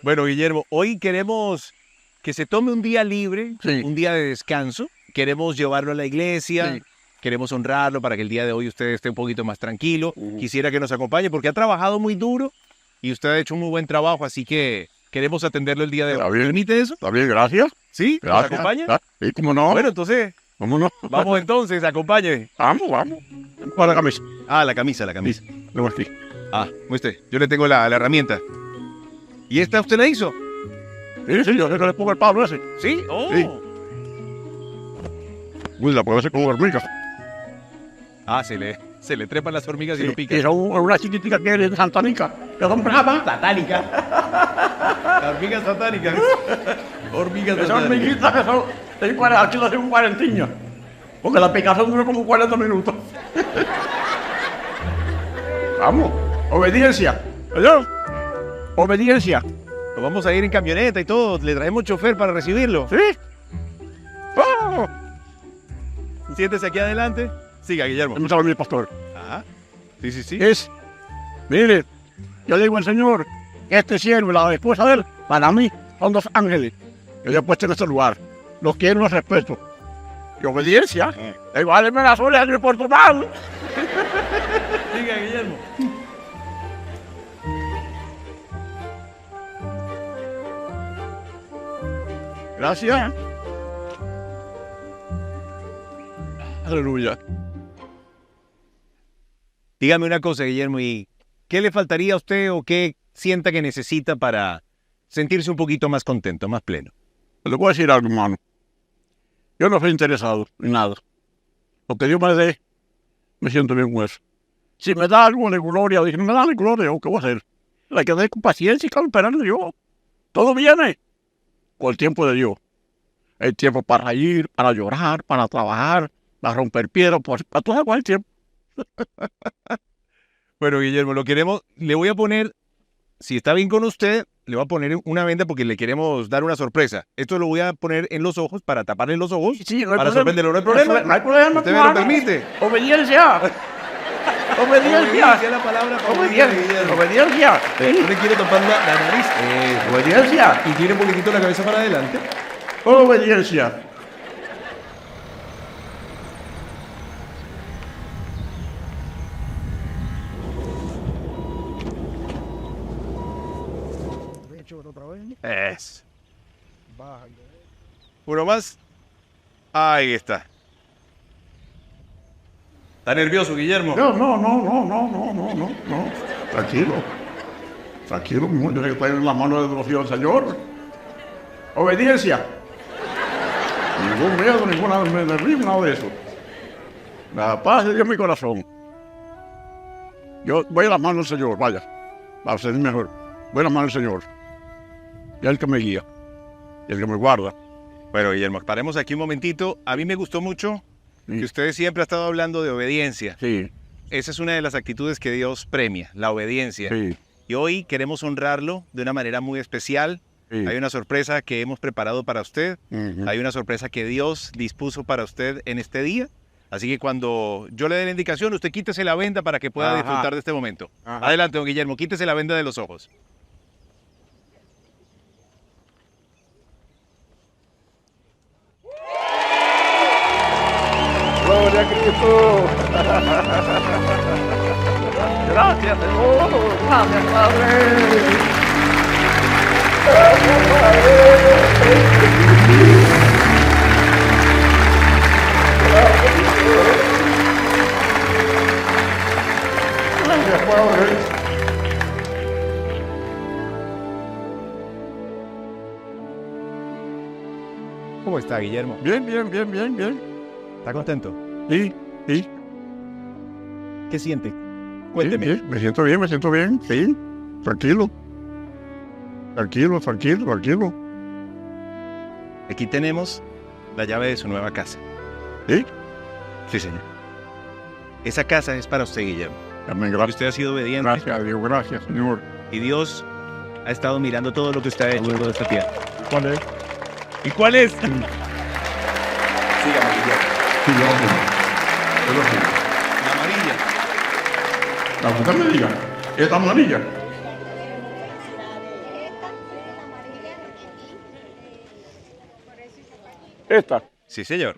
Bueno, Guillermo, hoy queremos que se tome un día libre, Sí. un día de descanso. Queremos llevarlo a la iglesia, Sí. queremos honrarlo para que el día de hoy usted esté un poquito más tranquilo. Quisiera que nos acompañe porque ha trabajado muy duro y usted ha hecho un muy buen trabajo, así que queremos atenderlo el día de Está hoy. bien. ¿Permite eso? Está bien, gracias. ¿Sí? ¿Nos Gracias. acompaña? Sí, cómo no. Bueno, entonces, Vámonos. vamos entonces, acompáñeme. Vamos. Para la camisa. Ah, la camisa, la camisa. Luego aquí. Ah, muestre, yo le tengo la herramienta. ¿Y esta usted la hizo? Sí, yo sé que le pongo el palo ese. ¿Sí? Oh. Sí. Uy, la puedo hacer con hormigas. Ah, se le trepan las hormigas y lo Y pican. son una chiquitica que es de Santanica, que son bravas. Satánica. Hormigas satánicas. Hormigas Esas satánicas. hormiguitas que son, aquí lo hacen un cuarentiño. Porque la picazón dura como 40 minutos. Vamos, obediencia. ¿Verdad? Obediencia. Nos vamos a ir en camioneta y todo. Le traemos chofer para recibirlo. ¿Sí? ¡Vamos! Siéntese aquí adelante. Siga, Guillermo. Me sabe mi pastor. Ajá. Sí, sí, sí. Mire, yo le digo al Señor, este siervo y la esposa de él, para mí, son 2 ángeles que yo he puesto en este lugar. Los quiero y los respeto. Y obediencia. Igual me las orejas y me porto mal. Siga, Guillermo. Gracias. Aleluya. Dígame una cosa, Guillermo, ¿y qué le faltaría a usted o qué sienta que necesita para sentirse un poquito más contento, más pleno? Le voy a decir algo, hermano. Yo no estoy interesado en nada. Lo que Dios me dé, me siento bien con eso. Si me da algo de gloria, dije, me da de gloria, ¿qué voy a hacer? Hay que dar con paciencia y esperar de Dios. Todo viene con el tiempo de Dios. Hay tiempo para reír, para llorar, para trabajar, para romper piedras, para todo el tiempo. Bueno, Guillermo, lo queremos. Le voy a poner si está bien con usted, le voy a poner una venda porque le queremos dar una sorpresa. Esto lo voy a poner en los ojos para taparle los ojos. Sí, no hay para problema. sorprenderlo. No hay problema. No hay problema. ¿Usted me lo permite? Obediencia. Obediencia. Es la palabra Obediencia. Obediencia. ¿No le quiere tapar la nariz? Obediencia. Y tiene un poquitito la cabeza para adelante. Obediencia. Es. Uno más. Ahí está. ¿Está nervioso, Guillermo? No. Tranquilo. Tranquilo, mi mujer, que está en la mano de Dios del Señor. Obediencia. Ningún miedo, ninguna nervios, nada de eso. La paz de Dios en mi corazón. Yo voy a la mano del Señor, vaya. Va a ser mejor. Voy a la mano del Señor. Y es el que me guía. Y el que me guarda. Bueno, Guillermo, paremos aquí un momentito. A mí me gustó mucho que usted siempre ha estado hablando de obediencia. Sí, Esa es una de las actitudes que Dios premia, la obediencia. sí. Y hoy queremos honrarlo de una manera muy especial. Sí. Hay una sorpresa que hemos preparado para usted. Ujú. Hay una sorpresa que Dios dispuso para usted en este día. Así que cuando yo le dé la indicación, usted quítese la venda para que pueda Ajá. disfrutar de este momento. Ajá. Adelante, don Guillermo, quítese la venda de los ojos. Gloria a Cristo. Gracias, Señor. Gracias, Padre. Gracias, Padre. ¿Cómo está, Guillermo? Bien. ¿Está contento? Sí. ¿Qué siente? Cuénteme. Sí, me siento bien, sí. Tranquilo. Aquí tenemos la llave de su nueva casa. ¿Sí? Sí, señor. Esa casa es para usted, Guillermo. Amén, Porque gracias. usted ha sido obediente Gracias a Dios, gracias, Señor. y Dios ha estado mirando todo lo que usted ha hecho toda esta tierra. ¿Cuál es? ¿Y cuál es? Sí, yo lo sé. La amarilla. La que usted me diga. Esta amarilla. Esta. Sí, señor.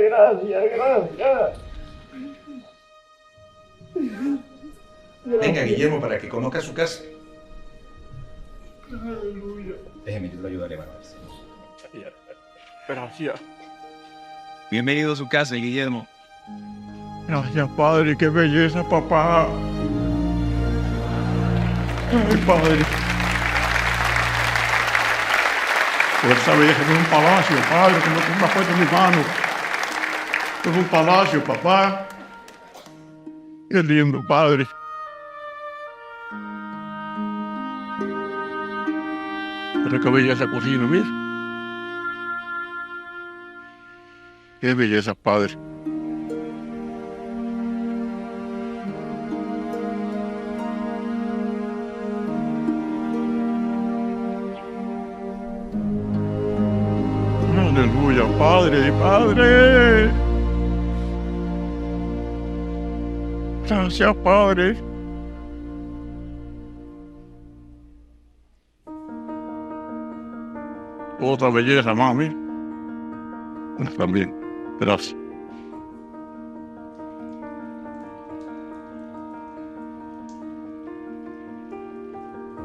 Gracias. Venga, Guillermo, para que conozca su casa. Aleluya. Déjeme, yo lo ayudo a levantarse. Gracias. Bienvenido a su casa, Guillermo. Gracias, Padre. Qué belleza, papá. Ay, Padre. Por esa belleza es un palacio, Padre, que no tengo una fuerza en mi mano. Es un palacio, papá. Qué lindo, Padre. Pero qué belleza cocina, mira. Qué belleza, Padre. Aleluya, Padre, Padre. Gracias, Padre. Otra belleza, mami. También. Gracias.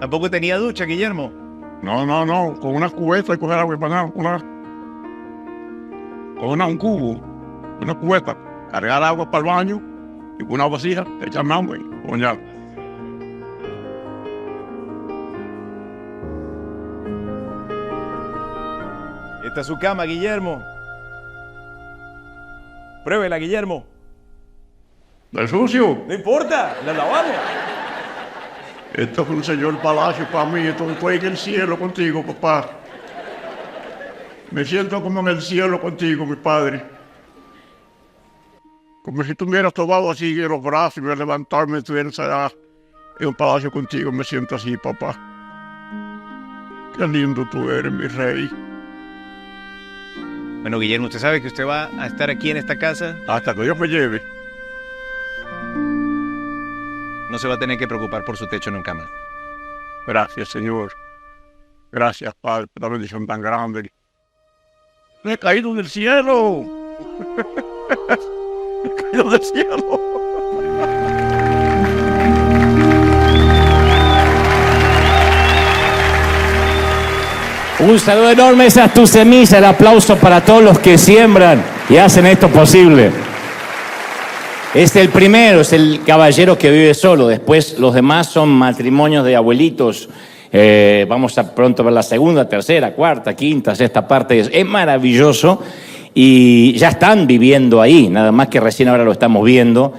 Tampoco tenía ducha, Guillermo. No. Con una cubeta y coger agua para nada. Un cubo. Una cubeta. Cargar agua para el baño. Y con una vasija, echarme agua y coñar. Esta es su cama, Guillermo. Pruébela, Guillermo. ¿De sucio? No importa, la lavamos. Esto es un señor palacio para mí, esto estoy en el cielo contigo, papá. Me siento como en el cielo contigo, mi padre. Como si tú me hubieras tomado así en los brazos y me levantarme, estuvieras allá en un palacio contigo, me siento así, papá. Qué lindo tú eres, mi rey. Bueno, Guillermo, ¿usted sabe que usted va a estar aquí en esta casa? Hasta que Dios me lleve. No se va a tener que preocupar por su techo nunca más. Gracias, Señor. Gracias, Padre, por la bendición tan grande. Me he caído del cielo. Me he caído del cielo. Un saludo enorme, esa es tu semilla, el aplauso para todos los que siembran y hacen esto posible. Es el primero, es el caballero que vive solo, después los demás son matrimonios de abuelitos. Vamos a pronto ver la segunda, tercera, cuarta, quinta, sexta parte. Es maravilloso y ya están viviendo ahí, nada más que recién ahora lo estamos viendo.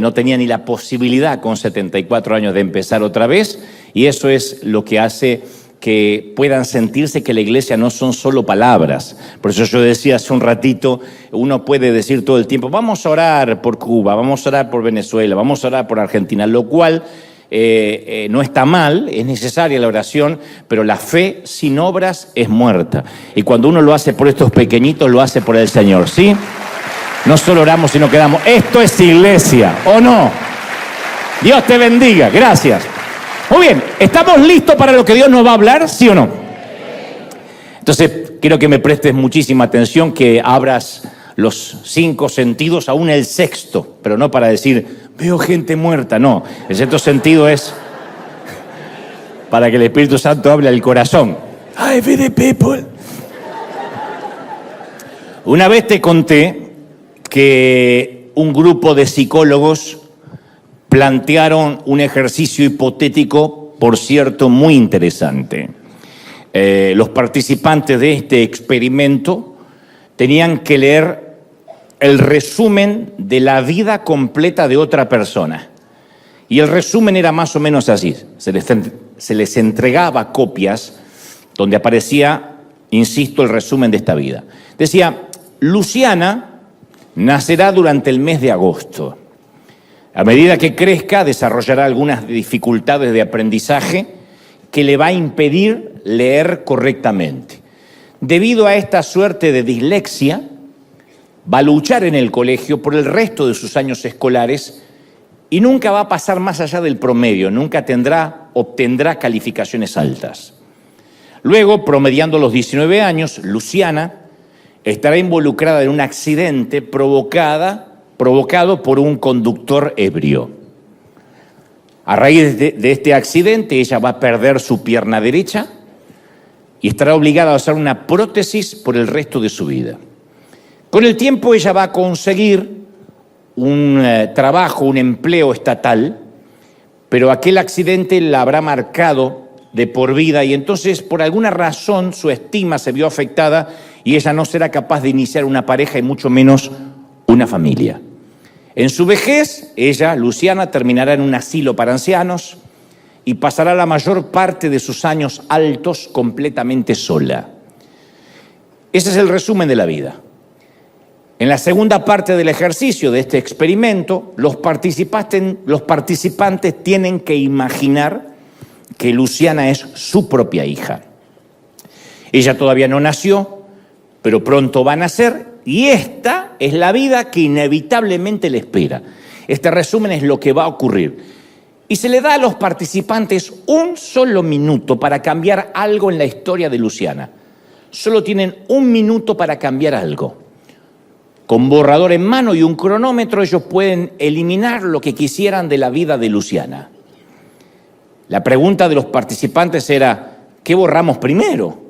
No tenía ni la posibilidad con 74 años de empezar otra vez y eso es lo que hace que puedan sentirse que la iglesia no son solo palabras. Por eso yo decía hace un ratito, uno puede decir todo el tiempo, vamos a orar por Cuba, vamos a orar por Venezuela, vamos a orar por Argentina, lo cual no está mal, es necesaria la oración, pero la fe sin obras es muerta. Y cuando uno lo hace por estos pequeñitos, lo hace por el Señor, ¿sí? No solo oramos, sino que damos. Esto es iglesia, ¿o no? Dios te bendiga, gracias. Muy bien, ¿estamos listos para lo que Dios nos va a hablar, sí o no? Entonces, quiero que me prestes muchísima atención, que abras los 5 sentidos, aún el sexto, pero no para decir, veo gente muerta, no. El sexto sentido es para que el Espíritu Santo hable al corazón. I feel the people. Una vez te conté que un grupo de psicólogos plantearon un ejercicio hipotético, por cierto, muy interesante. Los participantes de este experimento tenían que leer el resumen de la vida completa de otra persona. Y el resumen era más o menos así. Se les entregaba copias donde aparecía, insisto, el resumen de esta vida. Decía, Luciana nacerá durante el mes de agosto. A medida que crezca, desarrollará algunas dificultades de aprendizaje que le va a impedir leer correctamente. Debido a esta suerte de dislexia, va a luchar en el colegio por el resto de sus años escolares y nunca va a pasar más allá del promedio, nunca obtendrá calificaciones altas. Luego, promediando los 19 años, Luciana estará involucrada en un accidente provocado por un conductor ebrio. A raíz de este accidente, ella va a perder su pierna derecha y estará obligada a usar una prótesis por el resto de su vida. Con el tiempo, ella va a conseguir un trabajo, un empleo estatal, pero aquel accidente la habrá marcado de por vida y entonces, por alguna razón, su estima se vio afectada y ella no será capaz de iniciar una pareja y mucho menos una familia. En su vejez, ella, Luciana, terminará en un asilo para ancianos y pasará la mayor parte de sus años altos completamente sola. Ese es el resumen de la vida. En la segunda parte del ejercicio de este experimento, los participantes tienen que imaginar que Luciana es su propia hija. Ella todavía no nació, pero pronto va a nacer. Y esta es la vida que inevitablemente le espera. Este resumen es lo que va a ocurrir. Y se le da a los participantes un solo minuto para cambiar algo en la historia de Luciana. Solo tienen un minuto para cambiar algo. Con borrador en mano y un cronómetro, ellos pueden eliminar lo que quisieran de la vida de Luciana. La pregunta de los participantes era, ¿qué borramos primero?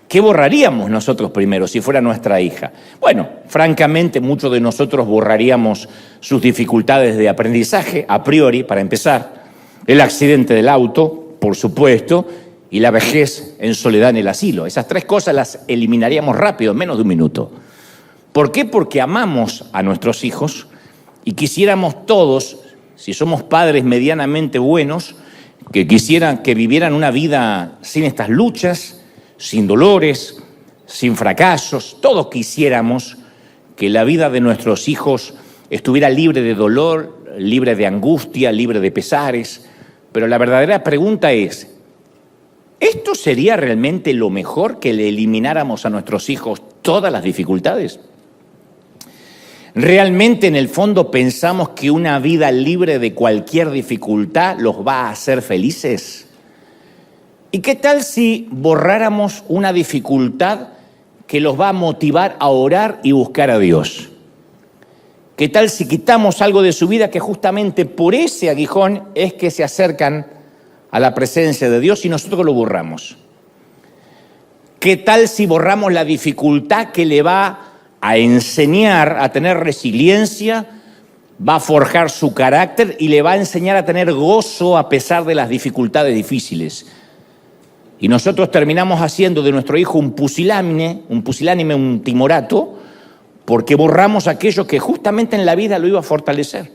¿Qué borraríamos nosotros primero si fuera nuestra hija? Bueno, francamente, muchos de nosotros borraríamos sus dificultades de aprendizaje, a priori, para empezar, el accidente del auto, por supuesto, y la vejez en soledad en el asilo. Esas 3 cosas las eliminaríamos rápido, en menos de un minuto. ¿Por qué? Porque amamos a nuestros hijos y quisiéramos todos, si somos padres medianamente buenos, que quisieran que vivieran una vida sin estas luchas, sin dolores, sin fracasos. Todos quisiéramos que la vida de nuestros hijos estuviera libre de dolor, libre de angustia, libre de pesares. Pero la verdadera pregunta es, ¿esto sería realmente lo mejor, que le elimináramos a nuestros hijos todas las dificultades? ¿Realmente en el fondo pensamos que una vida libre de cualquier dificultad los va a hacer felices? ¿Y qué tal si borráramos una dificultad que los va a motivar a orar y buscar a Dios? ¿Qué tal si quitamos algo de su vida que justamente por ese aguijón es que se acercan a la presencia de Dios y nosotros lo borramos? ¿Qué tal si borramos la dificultad que le va a enseñar a tener resiliencia, va a forjar su carácter y le va a enseñar a tener gozo a pesar de las dificultades difíciles? Y nosotros terminamos haciendo de nuestro hijo un pusilánime, un timorato, porque borramos aquello que justamente en la vida lo iba a fortalecer.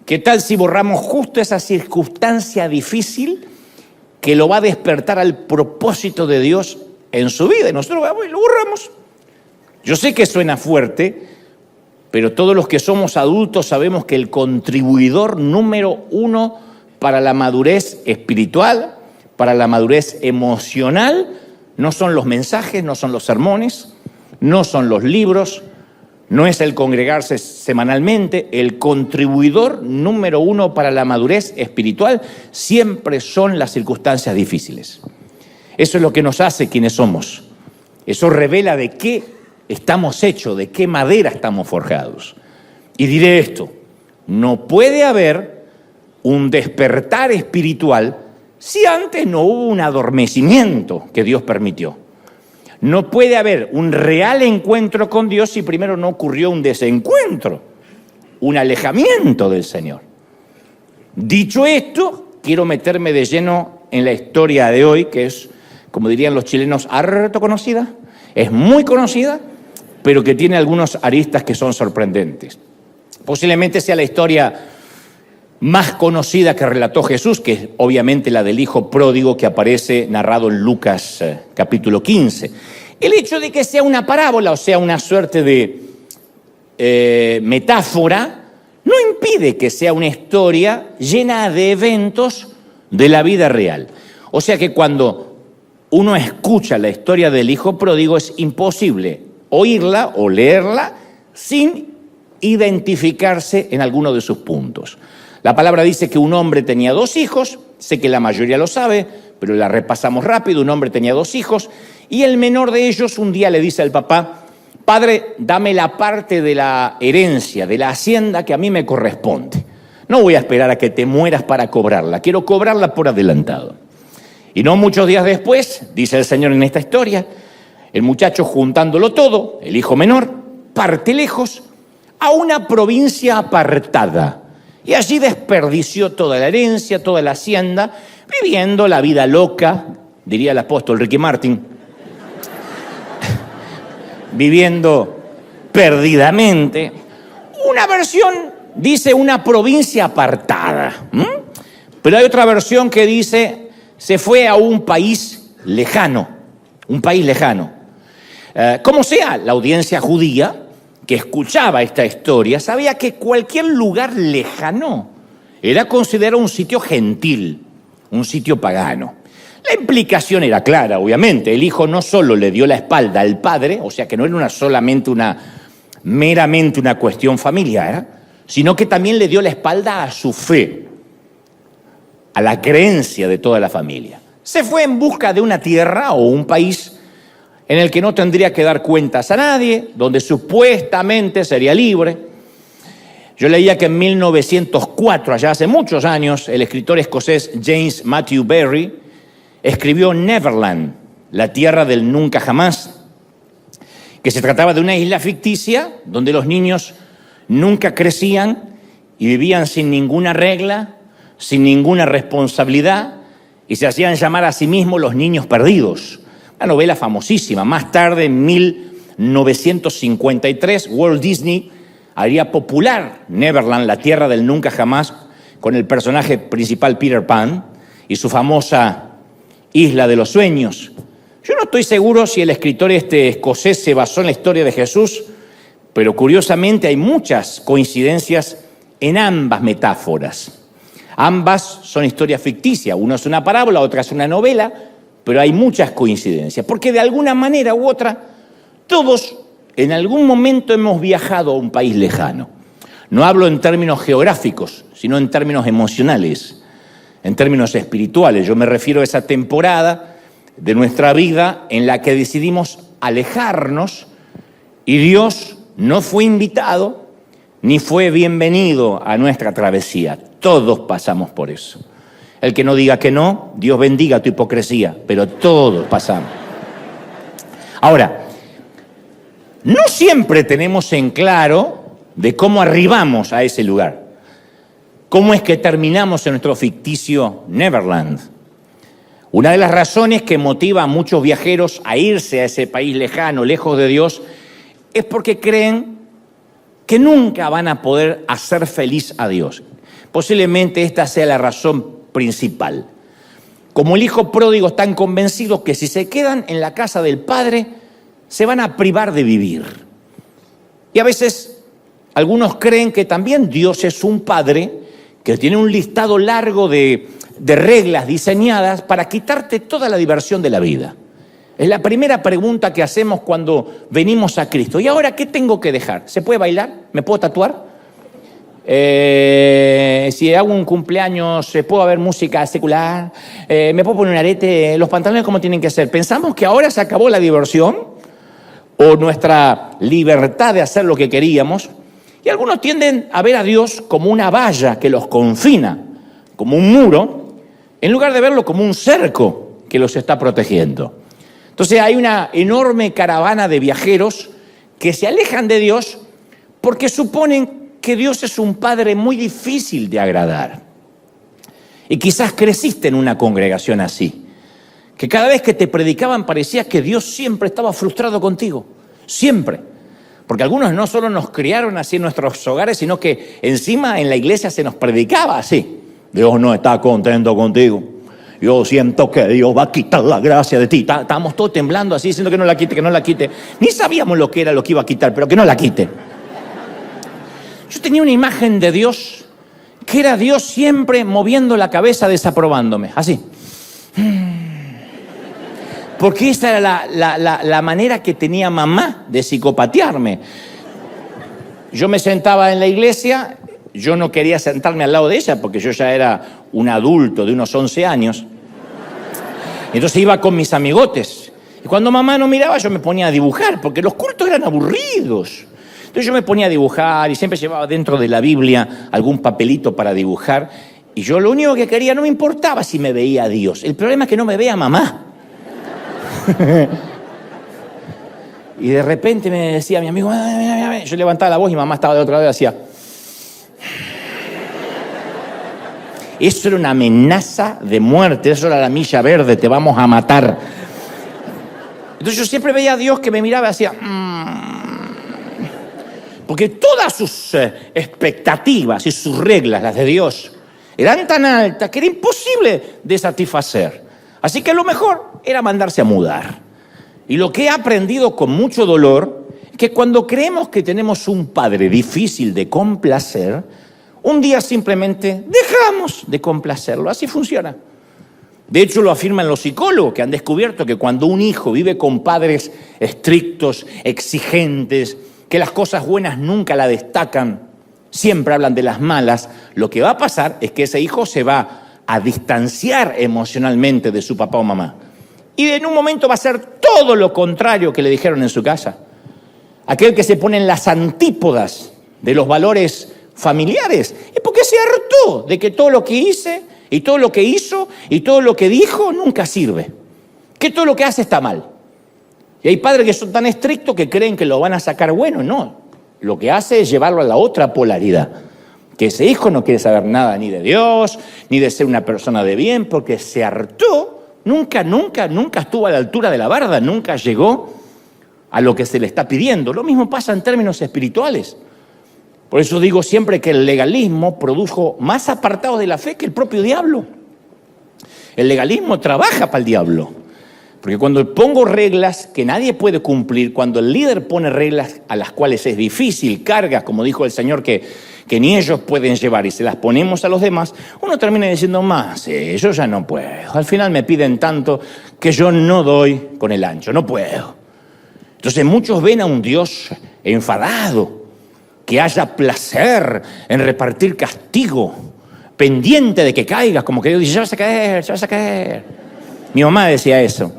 ¿Qué tal si borramos justo esa circunstancia difícil que lo va a despertar al propósito de Dios en su vida? Y nosotros vamos y lo borramos. Yo sé que suena fuerte, pero todos los que somos adultos sabemos que el contribuidor número 1 para la madurez espiritual, para la madurez emocional, no son los mensajes, no son los sermones, no son los libros, no es el congregarse semanalmente. El contribuidor número 1 para la madurez espiritual siempre son las circunstancias difíciles. Eso es lo que nos hace quienes somos. Eso revela de qué estamos hechos, de qué madera estamos forjados. Y diré esto, no puede haber un despertar espiritual si antes no hubo un adormecimiento que Dios permitió. No puede haber un real encuentro con Dios si primero no ocurrió un desencuentro, un alejamiento del Señor. Dicho esto, quiero meterme de lleno en la historia de hoy, que es, como dirían los chilenos, harto conocida. Es muy conocida, pero que tiene algunos aristas que son sorprendentes. Posiblemente sea la historia más conocida que relató Jesús, que es obviamente la del hijo pródigo que aparece narrado en Lucas capítulo 15. El hecho de que sea una parábola, o sea, una suerte de metáfora, no impide que sea una historia llena de eventos de la vida real. O sea que cuando uno escucha la historia del hijo pródigo es imposible oírla o leerla sin identificarse en alguno de sus puntos. La palabra dice que un hombre tenía 2 hijos, sé que la mayoría lo sabe, pero la repasamos rápido. Un hombre tenía 2 hijos y el menor de ellos un día le dice al papá: padre, dame la parte de la herencia, de la hacienda que a mí me corresponde. No voy a esperar a que te mueras para cobrarla, quiero cobrarla por adelantado. Y no muchos días después, dice el Señor en esta historia, el muchacho, juntándolo todo, el hijo menor, parte lejos a una provincia apartada. Y allí desperdició toda la herencia, toda la hacienda, viviendo la vida loca, diría el apóstol Ricky Martin, viviendo perdidamente. Una versión dice una provincia apartada, pero hay otra versión que dice se fue a un país lejano, Como sea, la audiencia judía que escuchaba esta historia sabía que cualquier lugar lejano era considerado un sitio gentil, un sitio pagano. La implicación era clara, obviamente. El hijo no solo le dio la espalda al padre, o sea que no era meramente una cuestión familiar, sino que también le dio la espalda a su fe, a la creencia de toda la familia. Se fue en busca de una tierra o un país en el que no tendría que dar cuentas a nadie, donde supuestamente sería libre. Yo leía que en 1904, allá hace muchos años, el escritor escocés James Matthew Barrie escribió Neverland, la tierra del nunca jamás, que se trataba de una isla ficticia donde los niños nunca crecían y vivían sin ninguna regla, sin ninguna responsabilidad, y se hacían llamar a sí mismos los niños perdidos. Una novela famosísima. Más tarde, en 1953, Walt Disney haría popular Neverland, la tierra del nunca jamás, con el personaje principal Peter Pan y su famosa Isla de los Sueños. Yo no estoy seguro si el escritor escocés se basó en la historia de Jesús, pero curiosamente hay muchas coincidencias en ambas metáforas. Ambas son historias ficticias, una es una parábola, otra es una novela, pero hay muchas coincidencias, porque de alguna manera u otra, todos en algún momento hemos viajado a un país lejano. No hablo en términos geográficos, sino en términos emocionales, en términos espirituales. Yo me refiero a esa temporada de nuestra vida en la que decidimos alejarnos y Dios no fue invitado ni fue bienvenido a nuestra travesía. Todos pasamos por eso. El que no diga que no, Dios bendiga tu hipocresía, pero todos pasamos. Ahora, no siempre tenemos en claro de cómo arribamos a ese lugar. ¿Cómo es que terminamos en nuestro ficticio Neverland? Una de las razones que motiva a muchos viajeros a irse a ese país lejano, lejos de Dios, es porque creen que nunca van a poder hacer feliz a Dios. Posiblemente esta sea la razón principal. Como el hijo pródigo, están convencidos que si se quedan en la casa del padre, se van a privar de vivir. Y a veces algunos creen que también Dios es un padre que tiene un listado largo de reglas diseñadas para quitarte toda la diversión de la vida. Es la primera pregunta que hacemos cuando venimos a Cristo. ¿Y ahora qué tengo que dejar? ¿Se puede bailar? ¿Me puedo tatuar? Si hago un cumpleaños, ¿puedo haber música secular? ¿Me puedo poner un arete? ¿Los pantalones cómo tienen que ser? ¿Pensamos que ahora se acabó la diversión o nuestra libertad de hacer lo que queríamos? Y algunos tienden a ver a Dios como una valla que los confina, como un muro, en lugar de verlo como un cerco que los está protegiendo. Entonces hay una enorme caravana de viajeros que se alejan de Dios porque suponen que Dios es un padre muy difícil de agradar. Y quizás creciste en una congregación así, que cada vez que te predicaban parecía que Dios siempre estaba frustrado contigo, siempre. Porque algunos no solo nos criaron así en nuestros hogares, sino que encima en la iglesia se nos predicaba así. Dios no está contento contigo. Yo siento que Dios va a quitar la gracia de ti. Estábamos todos temblando así, diciendo que no la quite, que no la quite. Ni sabíamos lo que era lo que iba a quitar, pero que no la quite. Yo tenía una imagen de Dios, que era Dios siempre moviendo la cabeza, desaprobándome, así. Porque esa era la manera que tenía mamá de psicopatearme. Yo me sentaba en la iglesia, yo no quería sentarme al lado de ella porque yo ya era un adulto de unos 11 años. Entonces iba con mis amigotes. Y cuando mamá no miraba, yo me ponía a dibujar, porque los cultos eran aburridos. Entonces yo me ponía a dibujar y siempre llevaba dentro de la Biblia algún papelito para dibujar. Y yo lo único que quería, no me importaba si me veía Dios. El problema es que no me veía mamá. Y de repente me decía mi amigo, mira. Yo levantaba la voz y mamá estaba de otra vez, hacía. Eso era una amenaza de muerte, eso era la milla verde, te vamos a matar. Entonces yo siempre veía a Dios que me miraba y hacía. Porque todas sus expectativas y sus reglas, las de Dios, eran tan altas que era imposible de satisfacer. Así que lo mejor era mandarse a mudar. Y lo que he aprendido con mucho dolor es que cuando creemos que tenemos un padre difícil de complacer, un día simplemente dejamos de complacerlo. Así funciona. De hecho, lo afirman los psicólogos que han descubierto que cuando un hijo vive con padres estrictos, exigentes, que las cosas buenas nunca la destacan, siempre hablan de las malas, lo que va a pasar es que ese hijo se va a distanciar emocionalmente de su papá o mamá. Y en un momento va a ser todo lo contrario que le dijeron en su casa. Aquel que se pone en las antípodas de los valores familiares es porque se hartó de que todo lo que hice y todo lo que hizo y todo lo que dijo nunca sirve. Que todo lo que hace está mal. Y hay padres que son tan estrictos que creen que lo van a sacar bueno. No, lo que hace es llevarlo a la otra polaridad. que ese hijo no quiere saber nada ni de Dios, ni de ser una persona de bien, porque se hartó, nunca estuvo a la altura de la barda, nunca llegó a lo que se le está pidiendo. Lo mismo pasa en términos espirituales. Por eso digo siempre que el legalismo produjo más apartados de la fe que el propio diablo. El legalismo trabaja para el diablo. Porque cuando pongo reglas que nadie puede cumplir, cuando el líder pone reglas a las cuales es difícil, cargas, como dijo el Señor, que ni ellos pueden llevar y se las ponemos a los demás, uno termina diciendo más, yo ya no puedo. Al final me piden tanto que yo no doy con el ancho, no puedo. Entonces muchos ven a un Dios enfadado, que haya placer en repartir castigo, pendiente de que caigas, como que Dios dice, ya vas a caer, ya vas a caer. Mi mamá decía eso.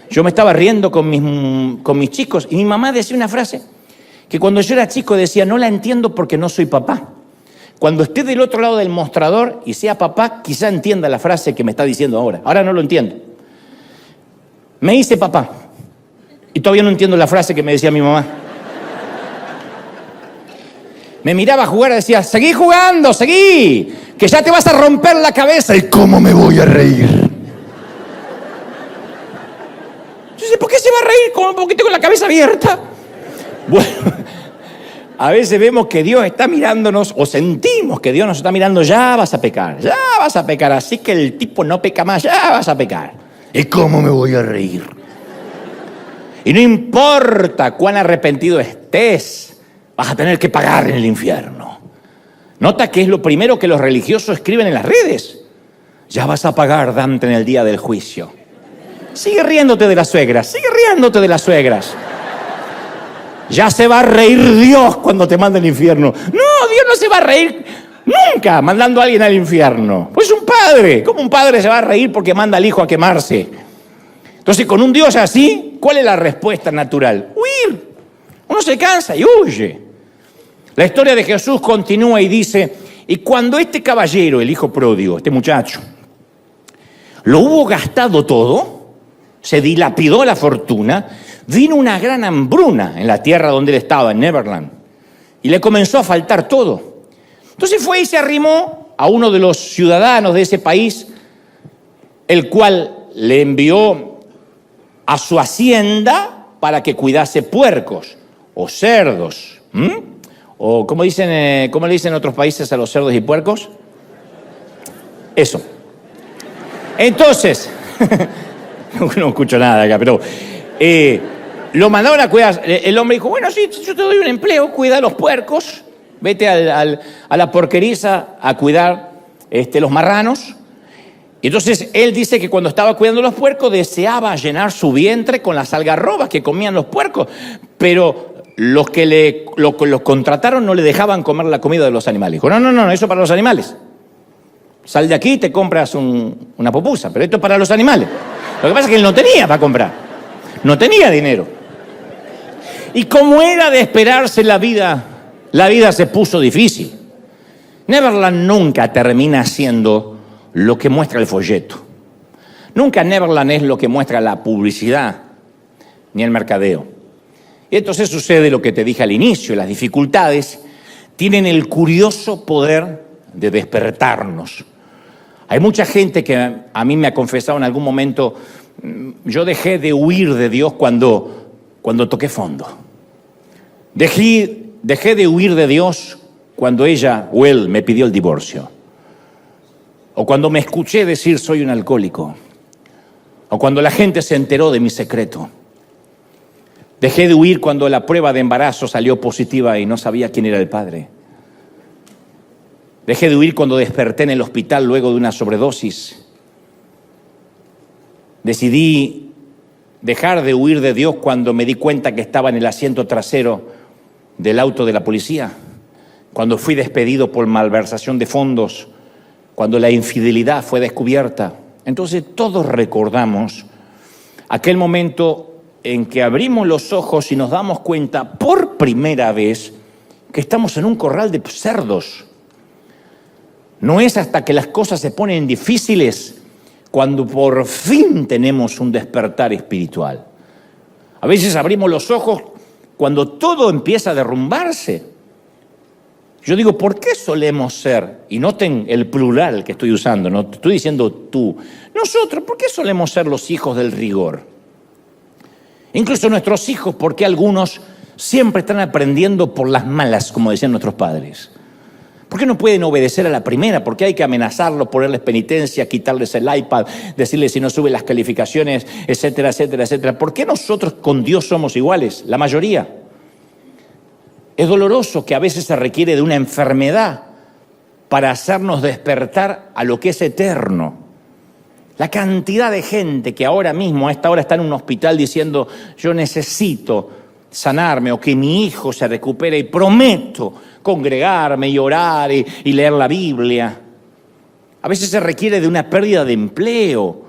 Yo me estaba riendo con mis chicos y mi mamá decía una frase que cuando yo era chico decía, no la entiendo porque no soy papá. Cuando esté del otro lado del mostrador y sea papá, quizá entienda la frase que me está diciendo ahora. Ahora no lo entiendo. Me hice papá y todavía no entiendo la frase que me decía mi mamá. Me miraba a jugar y decía, seguí jugando, seguí, que ya te vas a romper la cabeza. ¿Y cómo me voy a reír? Yo sé, ¿por qué se va a reír porque tengo la cabeza abierta? Bueno, a veces vemos que Dios está mirándonos o sentimos que Dios nos está mirando, ya vas a pecar, así que el tipo no peca más, ya vas a pecar. ¿Y cómo me voy a reír? Y no importa cuán arrepentido estés, vas a tener que pagar en el infierno. Nota que es lo primero que los religiosos escriben en las redes. Ya vas a pagar, Dante, en el día del juicio. Sigue riéndote de las suegras, Ya se va a reír Dios cuando te manda al infierno. No, Dios no se va a reír nunca mandando a alguien al infierno. Pues un padre. ¿Cómo un padre se va a reír porque manda al hijo a quemarse? Entonces, con un Dios así, ¿cuál es la respuesta natural? Huir. Uno se cansa y huye. La historia de Jesús continúa y dice, y cuando este caballero, el hijo pródigo, este muchacho, lo hubo gastado todo, se dilapidó la fortuna, vino una gran hambruna en la tierra donde él estaba, en Neverland, y le comenzó a faltar todo. Entonces fue y se arrimó a uno de los ciudadanos de ese país, el cual le envió a su hacienda para que cuidase puercos o cerdos. O ¿cómo le dicen en otros países a los cerdos y puercos? Eso. Entonces, no escucho nada acá, pero lo mandaron a cuidar. El hombre dijo, bueno, sí, yo te doy un empleo, cuida los puercos, vete a la porqueriza a cuidar los marranos. Y entonces él dice que cuando estaba cuidando los puercos deseaba llenar su vientre con las algarrobas que comían los puercos, pero los que los contrataron no le dejaban comer la comida de los animales. Dijo, no, eso para los animales. Sal de aquí y te compras una pupusa, pero esto es para los animales. Lo que pasa es que él no tenía para comprar. No tenía dinero. Y como era de esperarse la vida se puso difícil. Neverland nunca termina siendo lo que muestra el folleto. Nunca Neverland es lo que muestra la publicidad, ni el mercadeo. Y entonces sucede lo que te dije al inicio, las dificultades tienen el curioso poder de despertarnos. Hay mucha gente que a mí me ha confesado en algún momento, yo dejé de huir de Dios cuando toqué fondo. Dejé de huir de Dios cuando ella o él me pidió el divorcio. O cuando me escuché decir soy un alcohólico. O cuando la gente se enteró de mi secreto. Dejé de huir cuando la prueba de embarazo salió positiva y no sabía quién era el padre. Dejé de huir cuando desperté en el hospital luego de una sobredosis. Decidí dejar de huir de Dios cuando me di cuenta que estaba en el asiento trasero del auto de la policía. Cuando fui despedido por malversación de fondos. Cuando la infidelidad fue descubierta. Entonces todos recordamos aquel momento en que abrimos los ojos y nos damos cuenta por primera vez que estamos en un corral de cerdos. No es hasta que las cosas se ponen difíciles cuando por fin tenemos un despertar espiritual. A veces abrimos los ojos cuando todo empieza a derrumbarse. Yo digo, ¿por qué solemos ser? Y noten el plural que estoy usando, no estoy diciendo tú. Nosotros, ¿por qué solemos ser los hijos del rigor? Incluso nuestros hijos, ¿por qué algunos siempre están aprendiendo por las malas, como decían nuestros padres? ¿Por qué no pueden obedecer a la primera? ¿Por qué hay que amenazarlos, ponerles penitencia, quitarles el iPad, decirles si no sube las calificaciones, etcétera, etcétera, etcétera? ¿Por qué nosotros con Dios somos iguales? La mayoría. Es doloroso que a veces se requiere de una enfermedad para hacernos despertar a lo que es eterno. La cantidad de gente que ahora mismo, a esta hora, está en un hospital diciendo yo necesito sanarme o que mi hijo se recupere y prometo congregarme y orar y leer la Biblia. A veces se requiere de una pérdida de empleo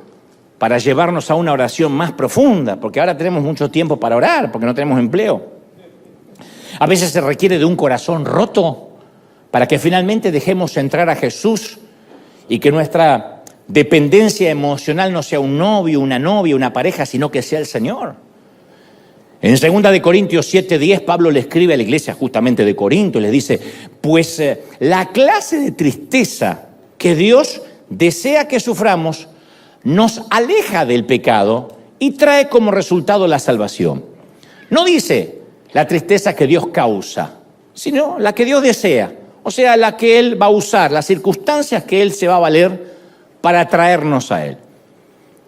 para llevarnos a una oración más profunda, porque ahora tenemos mucho tiempo para orar, porque no tenemos empleo. A veces se requiere de un corazón roto para que finalmente dejemos entrar a Jesús y que nuestra dependencia emocional no sea un novio, una novia, una pareja, sino que sea el Señor. En 2 de Corintios 7:10, Pablo le escribe a la iglesia justamente de Corinto y les dice, pues la clase de tristeza que Dios desea que suframos nos aleja del pecado y trae como resultado la salvación. No dice la tristeza que Dios causa, sino la que Dios desea, o sea, la que Él va a usar, las circunstancias que Él se va a valer para traernos a Él.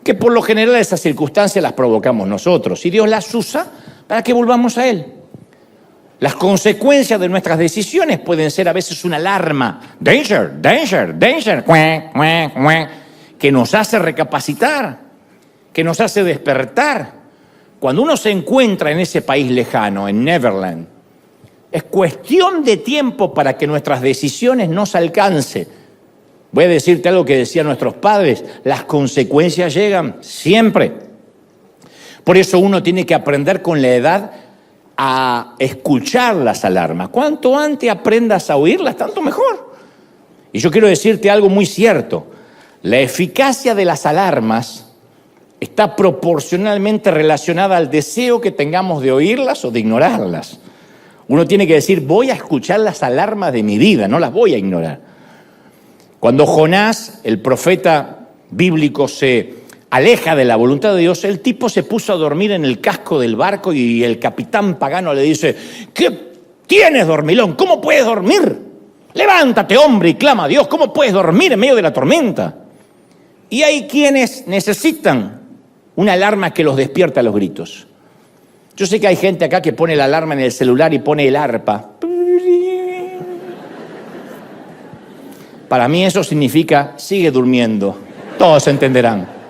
Que por lo general esas circunstancias las provocamos nosotros y Dios las usa para que volvamos a Él. Las consecuencias de nuestras decisiones pueden ser a veces una alarma, danger, danger, danger, que nos hace recapacitar, que nos hace despertar. Cuando uno se encuentra en ese país lejano, en Neverland, es cuestión de tiempo para que nuestras decisiones nos alcancen. Voy a decirte algo que decían nuestros padres, las consecuencias llegan siempre. Por eso uno tiene que aprender con la edad a escuchar las alarmas. Cuanto antes aprendas a oírlas, tanto mejor. Y yo quiero decirte algo muy cierto. La eficacia de las alarmas está proporcionalmente relacionada al deseo que tengamos de oírlas o de ignorarlas. Uno tiene que decir, voy a escuchar las alarmas de mi vida, no las voy a ignorar. Cuando Jonás, el profeta bíblico, se aleja de la voluntad de Dios, el tipo se puso a dormir en el casco del barco y el capitán pagano le dice, ¿qué tienes, dormilón? ¿Cómo puedes dormir? Levántate, hombre, y clama a Dios. ¿Cómo puedes dormir en medio de la tormenta? Y hay quienes necesitan una alarma que los despierta a los gritos. Yo sé que hay gente acá que pone la alarma en el celular y pone el arpa. Para mí eso significa, sigue durmiendo. Todos entenderán.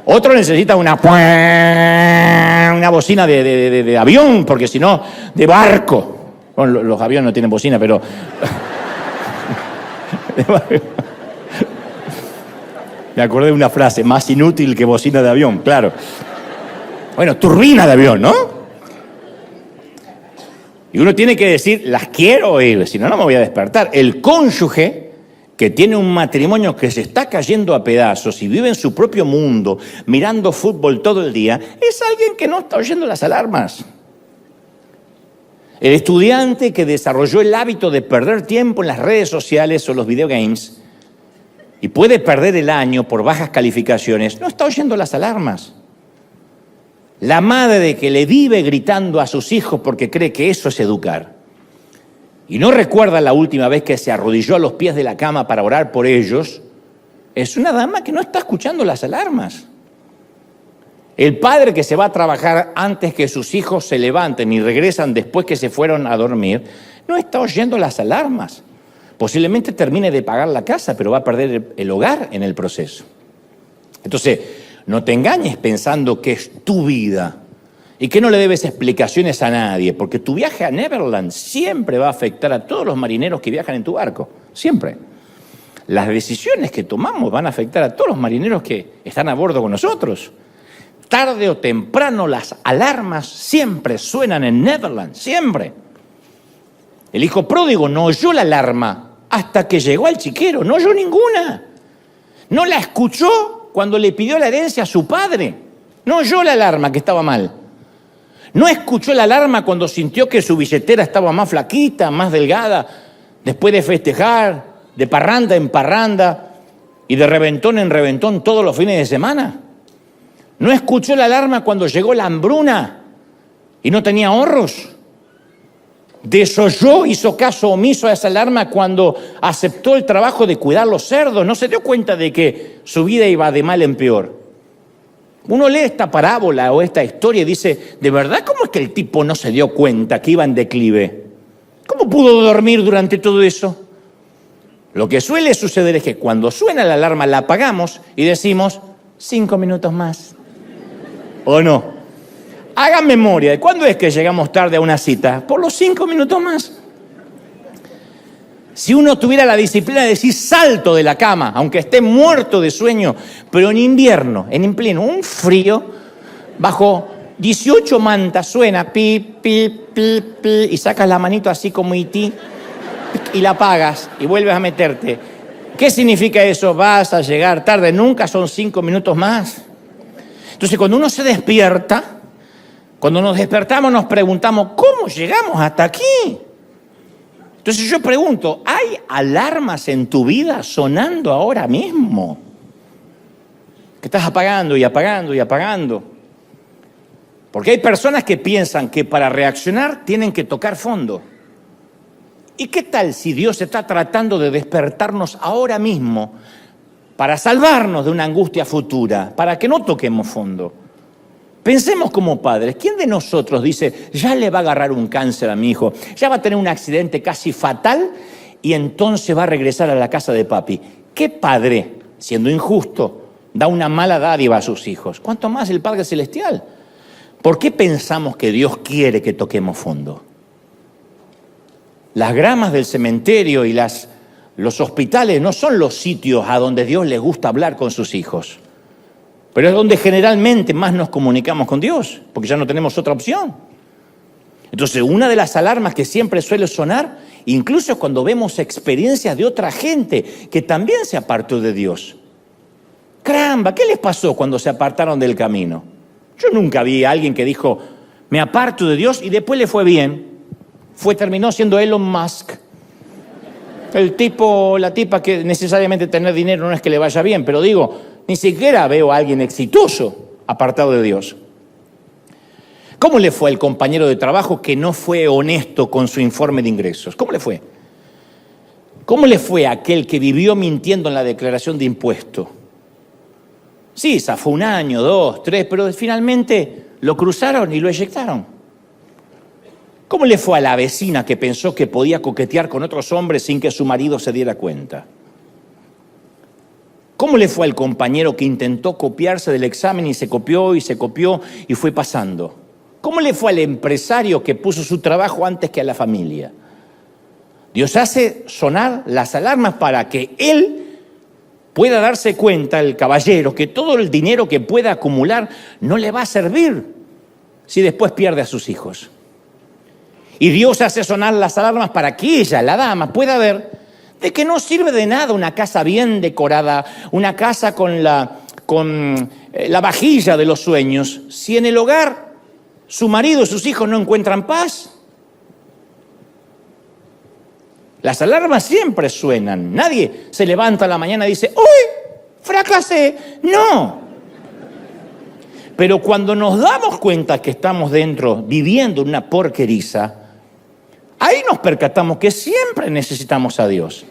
Otro necesita una bocina de avión, porque si no, de barco. Bueno, los aviones no tienen bocina, pero... Me acordé de una frase, más inútil que bocina de avión, claro. Bueno, turbina de avión, ¿no? Y uno tiene que decir, las quiero oír, si no, no me voy a despertar. El cónyuge que tiene un matrimonio que se está cayendo a pedazos y vive en su propio mundo, mirando fútbol todo el día, es alguien que no está oyendo las alarmas. El estudiante que desarrolló el hábito de perder tiempo en las redes sociales o los videogames y puede perder el año por bajas calificaciones, no está oyendo las alarmas. La madre que le vive gritando a sus hijos porque cree que eso es educar y no recuerda la última vez que se arrodilló a los pies de la cama para orar por ellos, es una dama que no está escuchando las alarmas. El padre que se va a trabajar antes que sus hijos se levanten y regresan después que se fueron a dormir, no está oyendo las alarmas. Posiblemente termine de pagar la casa, pero va a perder el hogar en el proceso. Entonces, no te engañes pensando que es tu vida y que no le debes explicaciones a nadie, porque tu viaje a Neverland siempre va a afectar a todos los marineros que viajan en tu barco, siempre. Las decisiones que tomamos van a afectar a todos los marineros que están a bordo con nosotros. Tarde o temprano las alarmas siempre suenan en Neverland, siempre. El hijo pródigo no oyó la alarma hasta que llegó al chiquero, no oyó ninguna. No la escuchó cuando le pidió la herencia a su padre. No oyó la alarma que estaba mal. No escuchó la alarma cuando sintió que su billetera estaba más flaquita, más delgada, después de festejar, de parranda en parranda y de reventón en reventón todos los fines de semana. No escuchó la alarma cuando llegó la hambruna y no tenía ahorros. Desoyó, hizo caso omiso a esa alarma cuando aceptó el trabajo de cuidar los cerdos. No se dio cuenta de que su vida iba de mal en peor. Uno lee esta parábola o esta historia y dice, ¿de verdad cómo es que el tipo no se dio cuenta que iba en declive? ¿Cómo pudo dormir durante todo eso? Lo que suele suceder es que cuando suena la alarma la apagamos y decimos, 5 minutos más. ¿O no? Hagan memoria de cuándo es que llegamos tarde a una cita. Por los 5 minutos más. Si uno tuviera la disciplina de decir salto de la cama, aunque esté muerto de sueño, pero en invierno, en pleno, un frío, bajo 18 mantas suena pi, pi, pi, pi, y sacas la manito así como E.T. y la apagas y vuelves a meterte. ¿Qué significa eso? Vas a llegar tarde, nunca son 5 minutos más. Entonces cuando uno se despierta, cuando nos despertamos nos preguntamos, ¿cómo llegamos hasta aquí? Entonces yo pregunto, ¿hay alarmas en tu vida sonando ahora mismo? Que estás apagando y apagando y apagando. Porque hay personas que piensan que para reaccionar tienen que tocar fondo. ¿Y qué tal si Dios está tratando de despertarnos ahora mismo para salvarnos de una angustia futura, para que no toquemos fondo? Pensemos como padres, ¿quién de nosotros dice, ya le va a agarrar un cáncer a mi hijo, ya va a tener un accidente casi fatal y entonces va a regresar a la casa de papi? ¿Qué padre, siendo injusto, da una mala dádiva a sus hijos? ¿Cuánto más el Padre Celestial? ¿Por qué pensamos que Dios quiere que toquemos fondo? Las gramas del cementerio y los hospitales no son los sitios a donde Dios le gusta hablar con sus hijos. Pero es donde generalmente más nos comunicamos con Dios, porque ya no tenemos otra opción. Entonces, una de las alarmas que siempre suele sonar, incluso es cuando vemos experiencias de otra gente que también se apartó de Dios. Caramba, ¿qué les pasó cuando se apartaron del camino? Yo nunca vi a alguien que dijo, me aparto de Dios y después le fue bien. Terminó siendo Elon Musk. El tipo, la tipa que necesariamente tener dinero no es que le vaya bien, pero digo, ni siquiera veo a alguien exitoso apartado de Dios. ¿Cómo le fue al compañero de trabajo que no fue honesto con su informe de ingresos? ¿Cómo le fue? ¿Cómo le fue a aquel que vivió mintiendo en la declaración de impuestos? Sí, zafó 1 año, 2, 3, pero finalmente lo cruzaron y lo eyectaron. ¿Cómo le fue a la vecina que pensó que podía coquetear con otros hombres sin que su marido se diera cuenta? ¿Cómo le fue al compañero que intentó copiarse del examen y se copió y fue pasando? ¿Cómo le fue al empresario que puso su trabajo antes que a la familia? Dios hace sonar las alarmas para que él pueda darse cuenta, el caballero, que todo el dinero que pueda acumular no le va a servir si después pierde a sus hijos. Y Dios hace sonar las alarmas para que ella, la dama, pueda ver de que no sirve de nada una casa bien decorada, una casa con la vajilla de los sueños, si en el hogar su marido y sus hijos no encuentran paz. Las alarmas siempre suenan. Nadie se levanta a la mañana y dice, ¡uy! ¡Fracasé! ¡No! Pero cuando nos damos cuenta que estamos dentro, viviendo en una porqueriza, ahí nos percatamos que siempre necesitamos a Dios.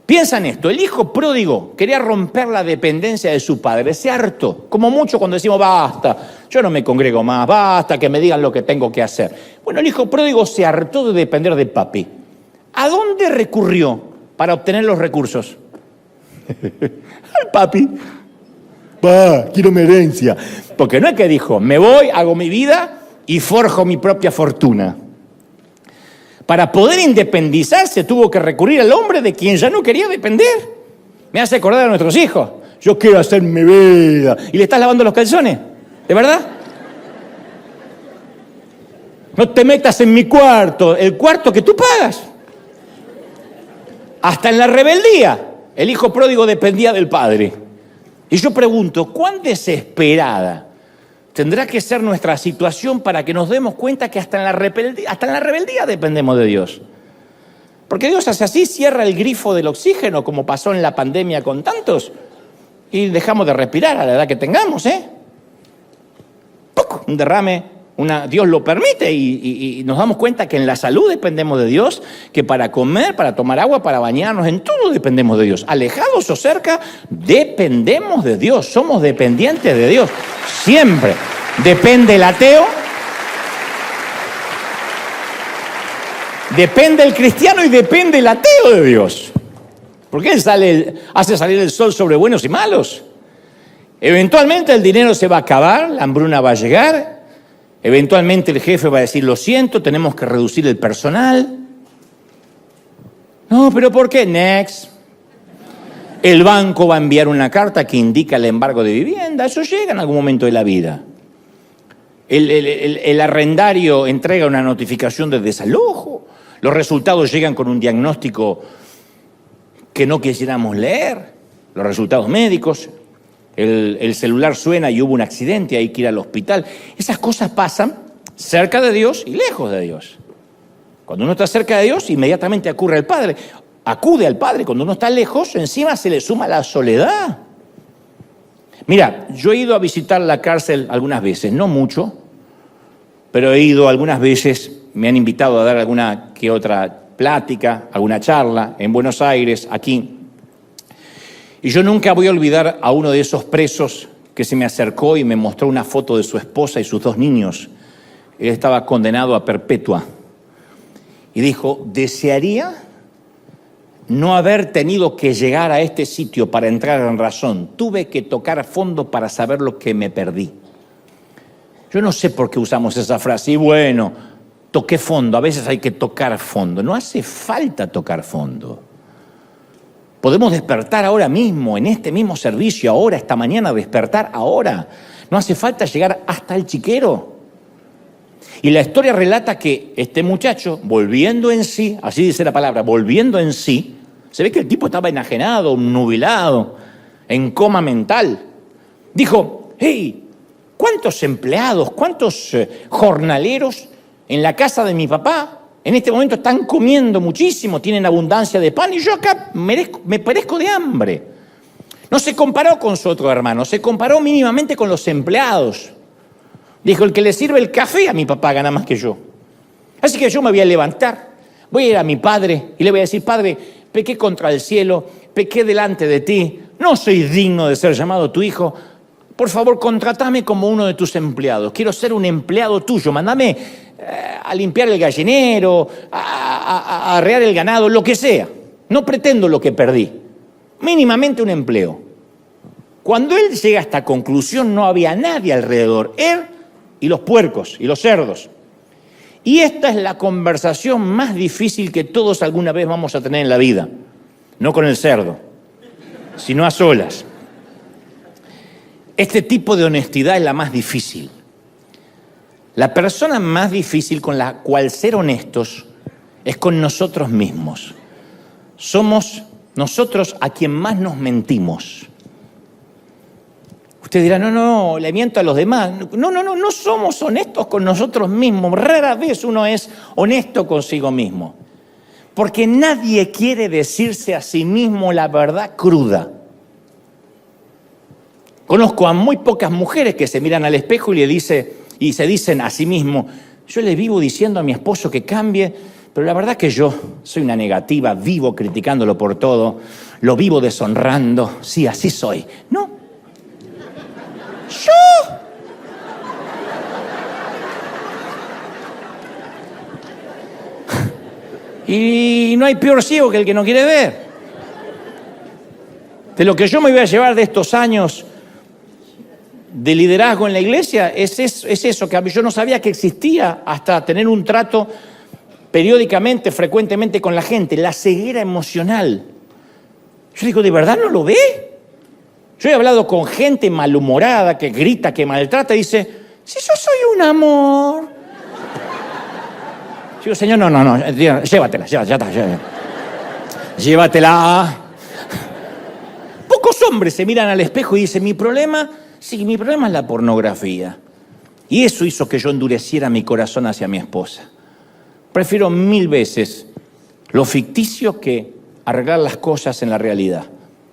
Piensa en esto, el hijo pródigo quería romper la dependencia de su padre, se hartó, como mucho cuando decimos, basta, yo no me congrego más, basta que me digan lo que tengo que hacer. Bueno, el hijo pródigo se hartó de depender de papi. ¿A dónde recurrió para obtener los recursos? Al papi. Pa, quiero mi herencia. Porque no es que dijo, me voy, hago mi vida y forjo mi propia fortuna. Para poder independizarse tuvo que recurrir al hombre de quien ya no quería depender. Me hace acordar a nuestros hijos. Yo quiero hacer mi vida. ¿Y le estás lavando los calzones? ¿De verdad? No te metas en mi cuarto, el cuarto que tú pagas. Hasta en la rebeldía, el hijo pródigo dependía del padre. Y yo pregunto, ¿cuán desesperada tendrá que ser nuestra situación para que nos demos cuenta que hasta en la rebeldía dependemos de Dios. Porque Dios hace así, cierra el grifo del oxígeno, como pasó en la pandemia con tantos, y dejamos de respirar a la edad que tengamos, ¡Puc! Un derrame, Dios lo permite y nos damos cuenta que en la salud dependemos de Dios, que para comer, para tomar agua, para bañarnos, en todo dependemos de Dios. Alejados o cerca, dependemos de Dios, somos dependientes de Dios, siempre. Depende el ateo, depende el cristiano y depende el ateo de Dios. Porque Él hace salir el sol sobre buenos y malos. Eventualmente el dinero se va a acabar, la hambruna va a llegar. Eventualmente el jefe va a decir, lo siento, tenemos que reducir el personal. No, pero ¿por qué? Next. El banco va a enviar una carta que indica el embargo de vivienda. Eso llega en algún momento de la vida. El arrendario entrega una notificación de desalojo. Los resultados llegan con un diagnóstico que no quisiéramos leer. Los resultados médicos. El celular suena y hubo un accidente, hay que ir al hospital. Esas cosas pasan cerca de Dios y lejos de Dios. Cuando uno está cerca de Dios, inmediatamente acude al Padre. Cuando uno está lejos, encima se le suma la soledad. Mira, yo he ido a visitar la cárcel algunas veces, no mucho, pero he ido algunas veces, me han invitado a dar alguna que otra plática, alguna charla en Buenos Aires, aquí. Y yo nunca voy a olvidar a uno de esos presos que se me acercó y me mostró una foto de su esposa y sus 2 niños. Él estaba condenado a perpetua. Y dijo, desearía no haber tenido que llegar a este sitio para entrar en razón. Tuve que tocar fondo para saber lo que me perdí. Yo no sé por qué usamos esa frase. Y bueno, toqué fondo. A veces hay que tocar fondo. No hace falta tocar fondo. Podemos despertar ahora mismo, en este mismo servicio, ahora, esta mañana, despertar ahora. No hace falta llegar hasta el chiquero. Y la historia relata que este muchacho, volviendo en sí, así dice la palabra, volviendo en sí, se ve que el tipo estaba enajenado, nubilado, en coma mental. Dijo, hey, ¿cuántos empleados, cuántos jornaleros en la casa de mi papá en este momento están comiendo muchísimo, tienen abundancia de pan y yo acá me perezco de hambre? No se comparó con su otro hermano, se comparó mínimamente con los empleados. Dijo, el que le sirve el café a mi papá gana más que yo. Así que yo me voy a levantar, voy a ir a mi padre y le voy a decir, Padre, pequé contra el cielo, pequé delante de ti, no soy digno de ser llamado tu hijo. Por favor, contrátame como uno de tus empleados. Quiero ser un empleado tuyo. Mándame a limpiar el gallinero, a arrear el ganado, lo que sea. No pretendo lo que perdí. Mínimamente un empleo. Cuando él llega a esta conclusión, no había nadie alrededor. Él y los puercos y los cerdos. Y esta es la conversación más difícil que todos alguna vez vamos a tener en la vida. No con el cerdo, sino a solas. Este tipo de honestidad es la más difícil. La persona más difícil con la cual ser honestos es con nosotros mismos. Somos nosotros a quien más nos mentimos. Usted dirá, no, le miento a los demás. No somos honestos con nosotros mismos. Rara vez uno es honesto consigo mismo. Porque nadie quiere decirse a sí mismo la verdad cruda. Conozco a muy pocas mujeres que se miran al espejo y se dicen a sí mismos, yo le vivo diciendo a mi esposo que cambie, pero la verdad que yo soy una negativa, vivo criticándolo por todo, lo vivo deshonrando, sí, así soy. No. ¡Yo! Y no hay peor ciego que el que no quiere ver. De lo que yo me voy a llevar de estos años de liderazgo en la iglesia es eso, que yo no sabía que existía hasta tener un trato periódicamente, frecuentemente con la gente, la ceguera emocional. Yo digo, ¿de verdad no lo ve? Yo he hablado con gente malhumorada, que grita, que maltrata, y dice, si yo soy un amor. Yo digo, Señor, no, llévatela. Llévatela. Pocos hombres se miran al espejo y dicen, mi problema es la pornografía. Y eso hizo que yo endureciera mi corazón hacia mi esposa. Prefiero 1000 veces lo ficticio que arreglar las cosas en la realidad.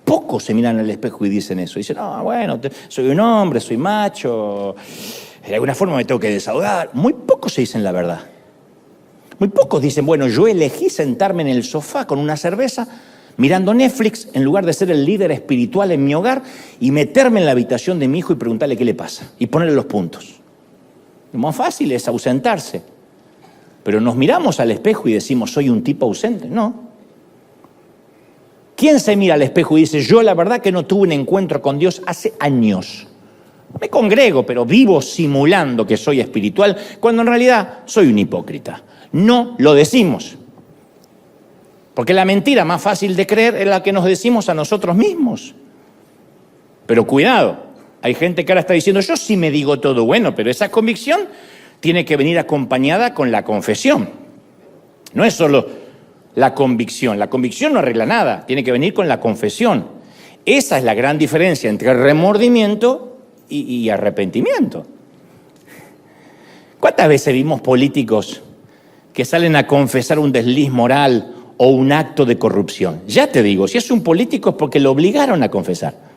Pocos se miran al espejo y dicen eso. Dicen, no, bueno, soy un hombre, soy macho, de alguna forma me tengo que desahogar. Muy pocos se dicen la verdad. Muy pocos dicen, bueno, yo elegí sentarme en el sofá con una cerveza, mirando Netflix, en lugar de ser el líder espiritual en mi hogar y meterme en la habitación de mi hijo y preguntarle qué le pasa y ponerle los puntos. Lo más fácil es ausentarse. Pero nos miramos al espejo y decimos, ¿soy un tipo ausente? No. ¿Quién se mira al espejo y dice, yo la verdad que no tuve un encuentro con Dios hace años? Me congrego, pero vivo simulando que soy espiritual, cuando en realidad soy un hipócrita. No lo decimos. Porque la mentira más fácil de creer es la que nos decimos a nosotros mismos. Pero cuidado, hay gente que ahora está diciendo, yo sí me digo todo bueno, pero esa convicción tiene que venir acompañada con la confesión. No es solo la convicción no arregla nada, tiene que venir con la confesión. Esa es la gran diferencia entre remordimiento y arrepentimiento. ¿Cuántas veces vimos políticos que salen a confesar un desliz moral o un acto de corrupción? Ya te digo, si es un político es porque lo obligaron a confesar.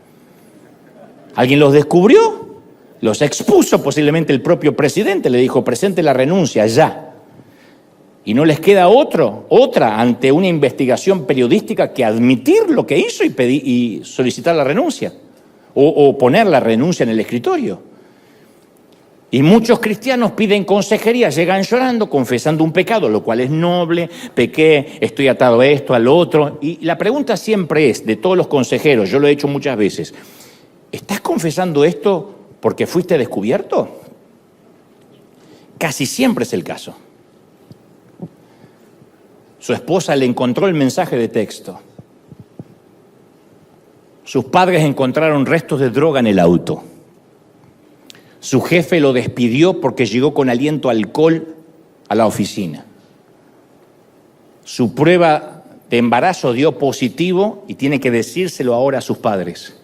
Alguien los descubrió, los expuso, posiblemente el propio presidente le dijo, presente la renuncia ya. Y no les queda otra ante una investigación periodística que admitir lo que hizo y solicitar la renuncia o poner la renuncia en el escritorio. Y muchos cristianos piden consejería, llegan llorando, confesando un pecado, lo cual es noble, pequé, estoy atado a esto, al otro. Y la pregunta siempre es, de todos los consejeros, yo lo he hecho muchas veces, ¿estás confesando esto porque fuiste descubierto? Casi siempre es el caso. Su esposa le encontró el mensaje de texto. Sus padres encontraron restos de droga en el auto. Su jefe lo despidió porque llegó con aliento a alcohol a la oficina. Su prueba de embarazo dio positivo y tiene que decírselo ahora a sus padres.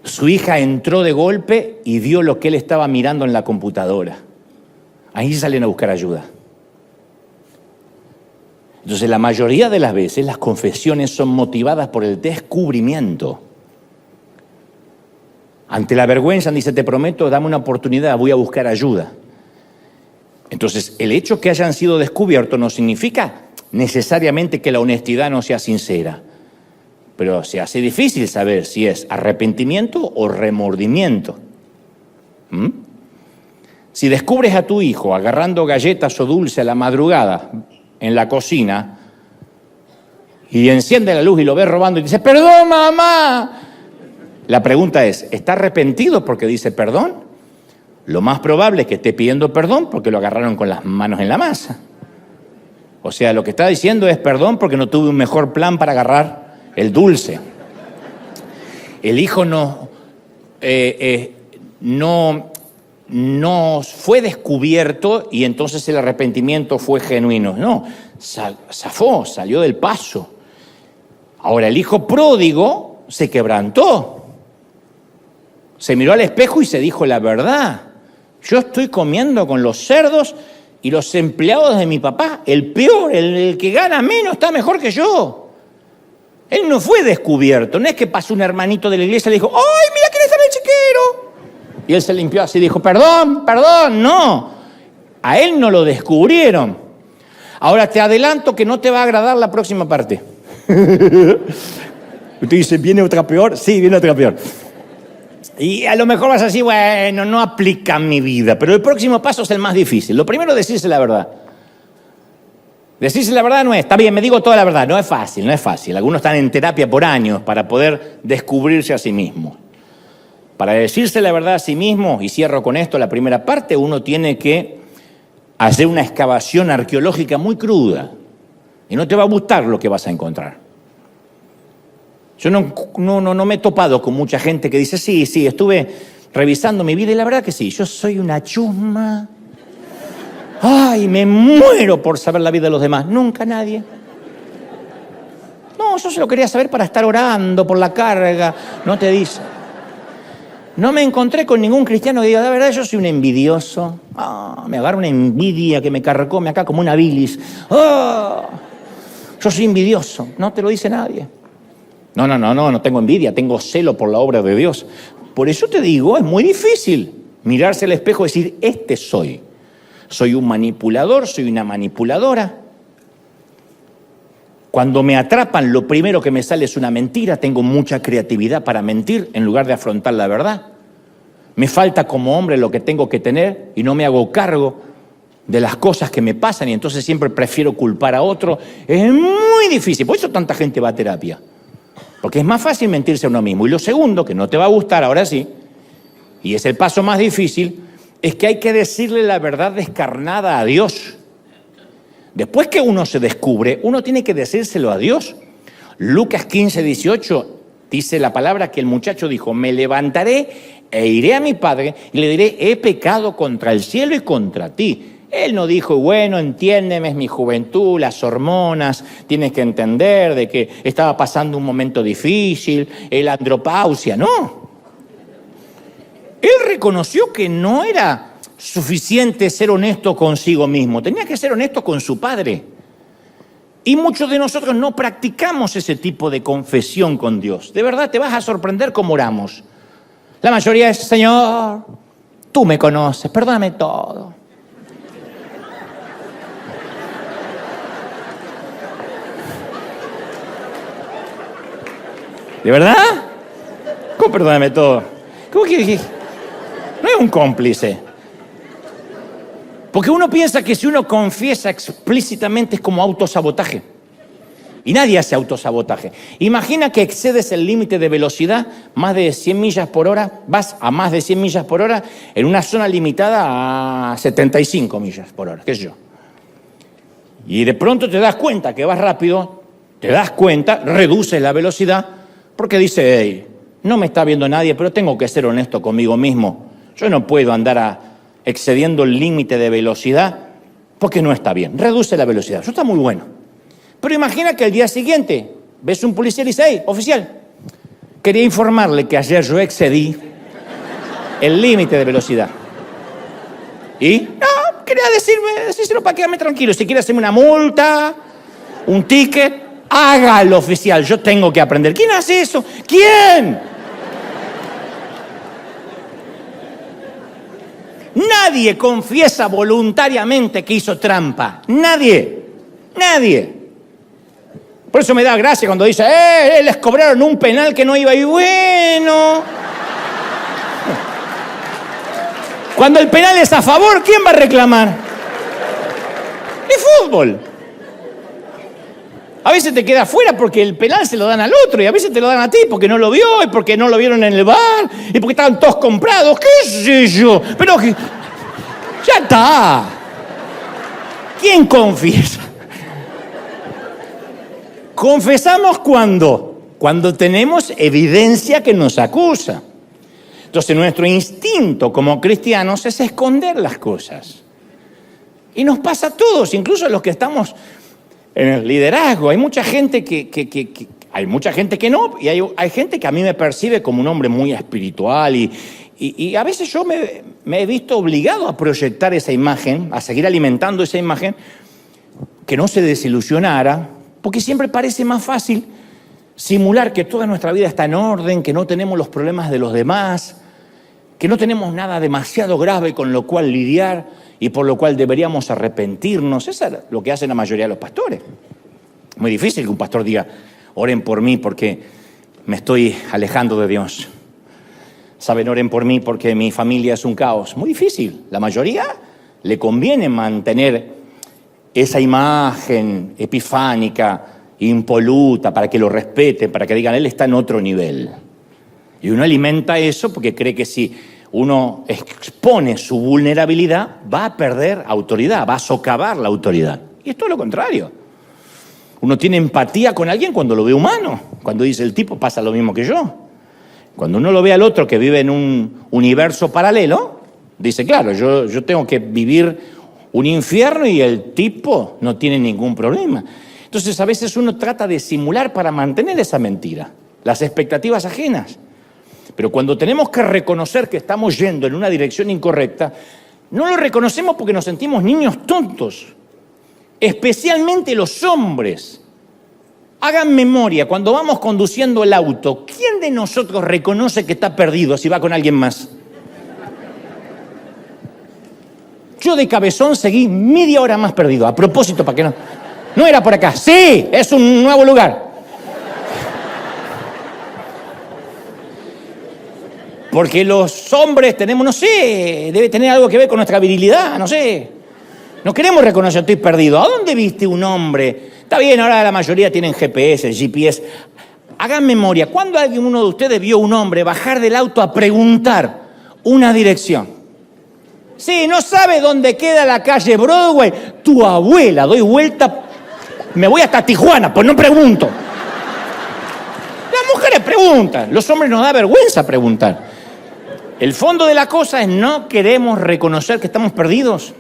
Su hija entró de golpe y vio lo que él estaba mirando en la computadora. Ahí salen a buscar ayuda. Entonces, la mayoría de las veces las confesiones son motivadas por el descubrimiento. Ante la vergüenza dice, te prometo, dame una oportunidad, voy a buscar ayuda. Entonces, el hecho que hayan sido descubiertos no significa necesariamente que la honestidad no sea sincera. Pero se hace difícil saber si es arrepentimiento o remordimiento. Si descubres a tu hijo agarrando galletas o dulce a la madrugada en la cocina y enciende la luz y lo ves robando y dice, perdón, mamá. La pregunta es, ¿está arrepentido porque dice perdón? Lo más probable es que esté pidiendo perdón porque lo agarraron con las manos en la masa. O sea, lo que está diciendo es perdón porque no tuve un mejor plan para agarrar el dulce. El hijo no fue descubierto y entonces el arrepentimiento fue genuino. No, zafó, salió del paso. Ahora el hijo pródigo se quebrantó. Se miró al espejo y se dijo la verdad. Yo estoy comiendo con los cerdos y los empleados de mi papá. El peor, el que gana menos, está mejor que yo. Él no fue descubierto. No es que pasó un hermanito de la iglesia y le dijo, ¡ay, mira quién está en el chiquero! Y él se limpió así y dijo, perdón, no. A él no lo descubrieron. Ahora te adelanto que no te va a agradar la próxima parte. Usted dice, ¿viene otra peor? Sí, viene otra peor. Y a lo mejor vas a decir, bueno, no aplica en mi vida, pero el próximo paso es el más difícil. Lo primero es decirse la verdad. Decirse la verdad no es, está bien, me digo toda la verdad, no es fácil. Algunos están en terapia por años para poder descubrirse a sí mismos. Para decirse la verdad a sí mismo, y cierro con esto la primera parte, uno tiene que hacer una excavación arqueológica muy cruda. Y no te va a gustar lo que vas a encontrar. Yo no me he topado con mucha gente que dice, sí, estuve revisando mi vida y la verdad que sí, yo soy una chusma. Ay, me muero por saber la vida de los demás. Nunca nadie. No, yo se lo quería saber para estar orando por la carga. No te dice. No me encontré con ningún cristiano que diga, la verdad, yo soy un envidioso. Me agarra una envidia que me carcome acá como una bilis. Yo soy envidioso. No te lo dice nadie. No tengo envidia, tengo celo por la obra de Dios. Por eso te digo, es muy difícil mirarse al espejo y decir, este soy. Soy un manipulador, soy una manipuladora. Cuando me atrapan, lo primero que me sale es una mentira. Tengo mucha creatividad para mentir en lugar de afrontar la verdad. Me falta como hombre lo que tengo que tener y no me hago cargo de las cosas que me pasan y entonces siempre prefiero culpar a otro. Es muy difícil. Por eso tanta gente va a terapia. Porque es más fácil mentirse a uno mismo. Y lo segundo, que no te va a gustar, ahora sí, y es el paso más difícil, es que hay que decirle la verdad descarnada a Dios. Después que uno se descubre, uno tiene que decírselo a Dios. Lucas 15:18 dice la palabra que el muchacho dijo, me levantaré e iré a mi padre y le diré, he pecado contra el cielo y contra ti. Él no dijo, bueno, entiéndeme, es mi juventud, las hormonas, tienes que entender de que estaba pasando un momento difícil, la andropausia, no. Él reconoció que no era suficiente ser honesto consigo mismo, tenía que ser honesto con su padre. Y muchos de nosotros no practicamos ese tipo de confesión con Dios. De verdad, te vas a sorprender cómo oramos. La mayoría es, Señor, tú me conoces, perdóname todo. ¿De verdad? ¿Cómo perdóname todo? ¿Cómo que no es un cómplice? Porque uno piensa que si uno confiesa explícitamente es como autosabotaje. Y nadie hace autosabotaje. Imagina que excedes el límite de velocidad, más de 100 millas por hora, vas a más de 100 millas por hora en una zona limitada a 75 millas por hora, qué sé yo. Y de pronto te das cuenta que vas rápido, te das cuenta, reduces la velocidad, porque dice, hey, no me está viendo nadie, pero tengo que ser honesto conmigo mismo. Yo no puedo andar excediendo el límite de velocidad porque no está bien. Reduce la velocidad. Eso está muy bueno. Pero imagina que el día siguiente ves un policía y dice, hey, oficial, quería informarle que ayer yo excedí el límite de velocidad. Y no, quería decírselo para quedarme tranquilo. Si quiere hacerme una multa, un ticket, hágalo, oficial, yo tengo que aprender. ¿Quién hace eso? ¿Quién? Nadie confiesa voluntariamente que hizo trampa. Nadie. Por eso me da gracia cuando dice, les cobraron un penal que no iba y bueno. Cuando el penal es a favor, ¿quién va a reclamar? Es fútbol. A veces te quedas fuera porque el penal se lo dan al otro y a veces te lo dan a ti porque no lo vio y porque no lo vieron en el bar y porque estaban todos comprados, qué sé yo. Pero ya está. ¿Quién confiesa? Confesamos cuando tenemos evidencia que nos acusa. Entonces nuestro instinto como cristianos es esconder las cosas. Y nos pasa a todos, incluso a los que estamos en el liderazgo. Hay mucha gente hay mucha gente que no, y hay gente que a mí me percibe como un hombre muy espiritual y a veces yo me he visto obligado a proyectar esa imagen, a seguir alimentando esa imagen, que no se desilusionara, porque siempre parece más fácil simular que toda nuestra vida está en orden, que no tenemos los problemas de los demás, que no tenemos nada demasiado grave con lo cual lidiar y por lo cual deberíamos arrepentirnos. Eso es lo que hacen la mayoría de los pastores. Muy difícil que un pastor diga, oren por mí porque me estoy alejando de Dios. Saben, oren por mí porque mi familia es un caos. Muy difícil. La mayoría le conviene mantener esa imagen epifánica, impoluta, para que lo respeten, para que digan, él está en otro nivel. Y uno alimenta eso porque cree que si uno expone su vulnerabilidad, va a perder autoridad, va a socavar la autoridad. Y es todo lo contrario. Uno tiene empatía con alguien cuando lo ve humano, cuando dice, el tipo pasa lo mismo que yo. Cuando uno lo ve al otro que vive en un universo paralelo, dice, claro, yo tengo que vivir un infierno y el tipo no tiene ningún problema. Entonces a veces uno trata de simular para mantener esa mentira, las expectativas ajenas. Pero cuando tenemos que reconocer que estamos yendo en una dirección incorrecta, no lo reconocemos porque nos sentimos niños tontos. Especialmente los hombres. Hagan memoria, cuando vamos conduciendo el auto, ¿quién de nosotros reconoce que está perdido si va con alguien más? Yo de cabezón seguí media hora más perdido, a propósito, para que no... No era por acá. Sí, es un nuevo lugar. Porque los hombres tenemos, no sé, debe tener algo que ver con nuestra virilidad, no sé. No queremos reconocer, estoy perdido. ¿A dónde viste un hombre? Está bien, ahora la mayoría tienen GPS. Hagan memoria, ¿cuándo uno de ustedes vio un hombre bajar del auto a preguntar una dirección? Sí, no sabe dónde queda la calle Broadway. Tu abuela, doy vuelta, me voy hasta Tijuana, pues no pregunto. Las mujeres preguntan, los hombres nos da vergüenza preguntar. El fondo de la cosa es no queremos reconocer que estamos perdidos.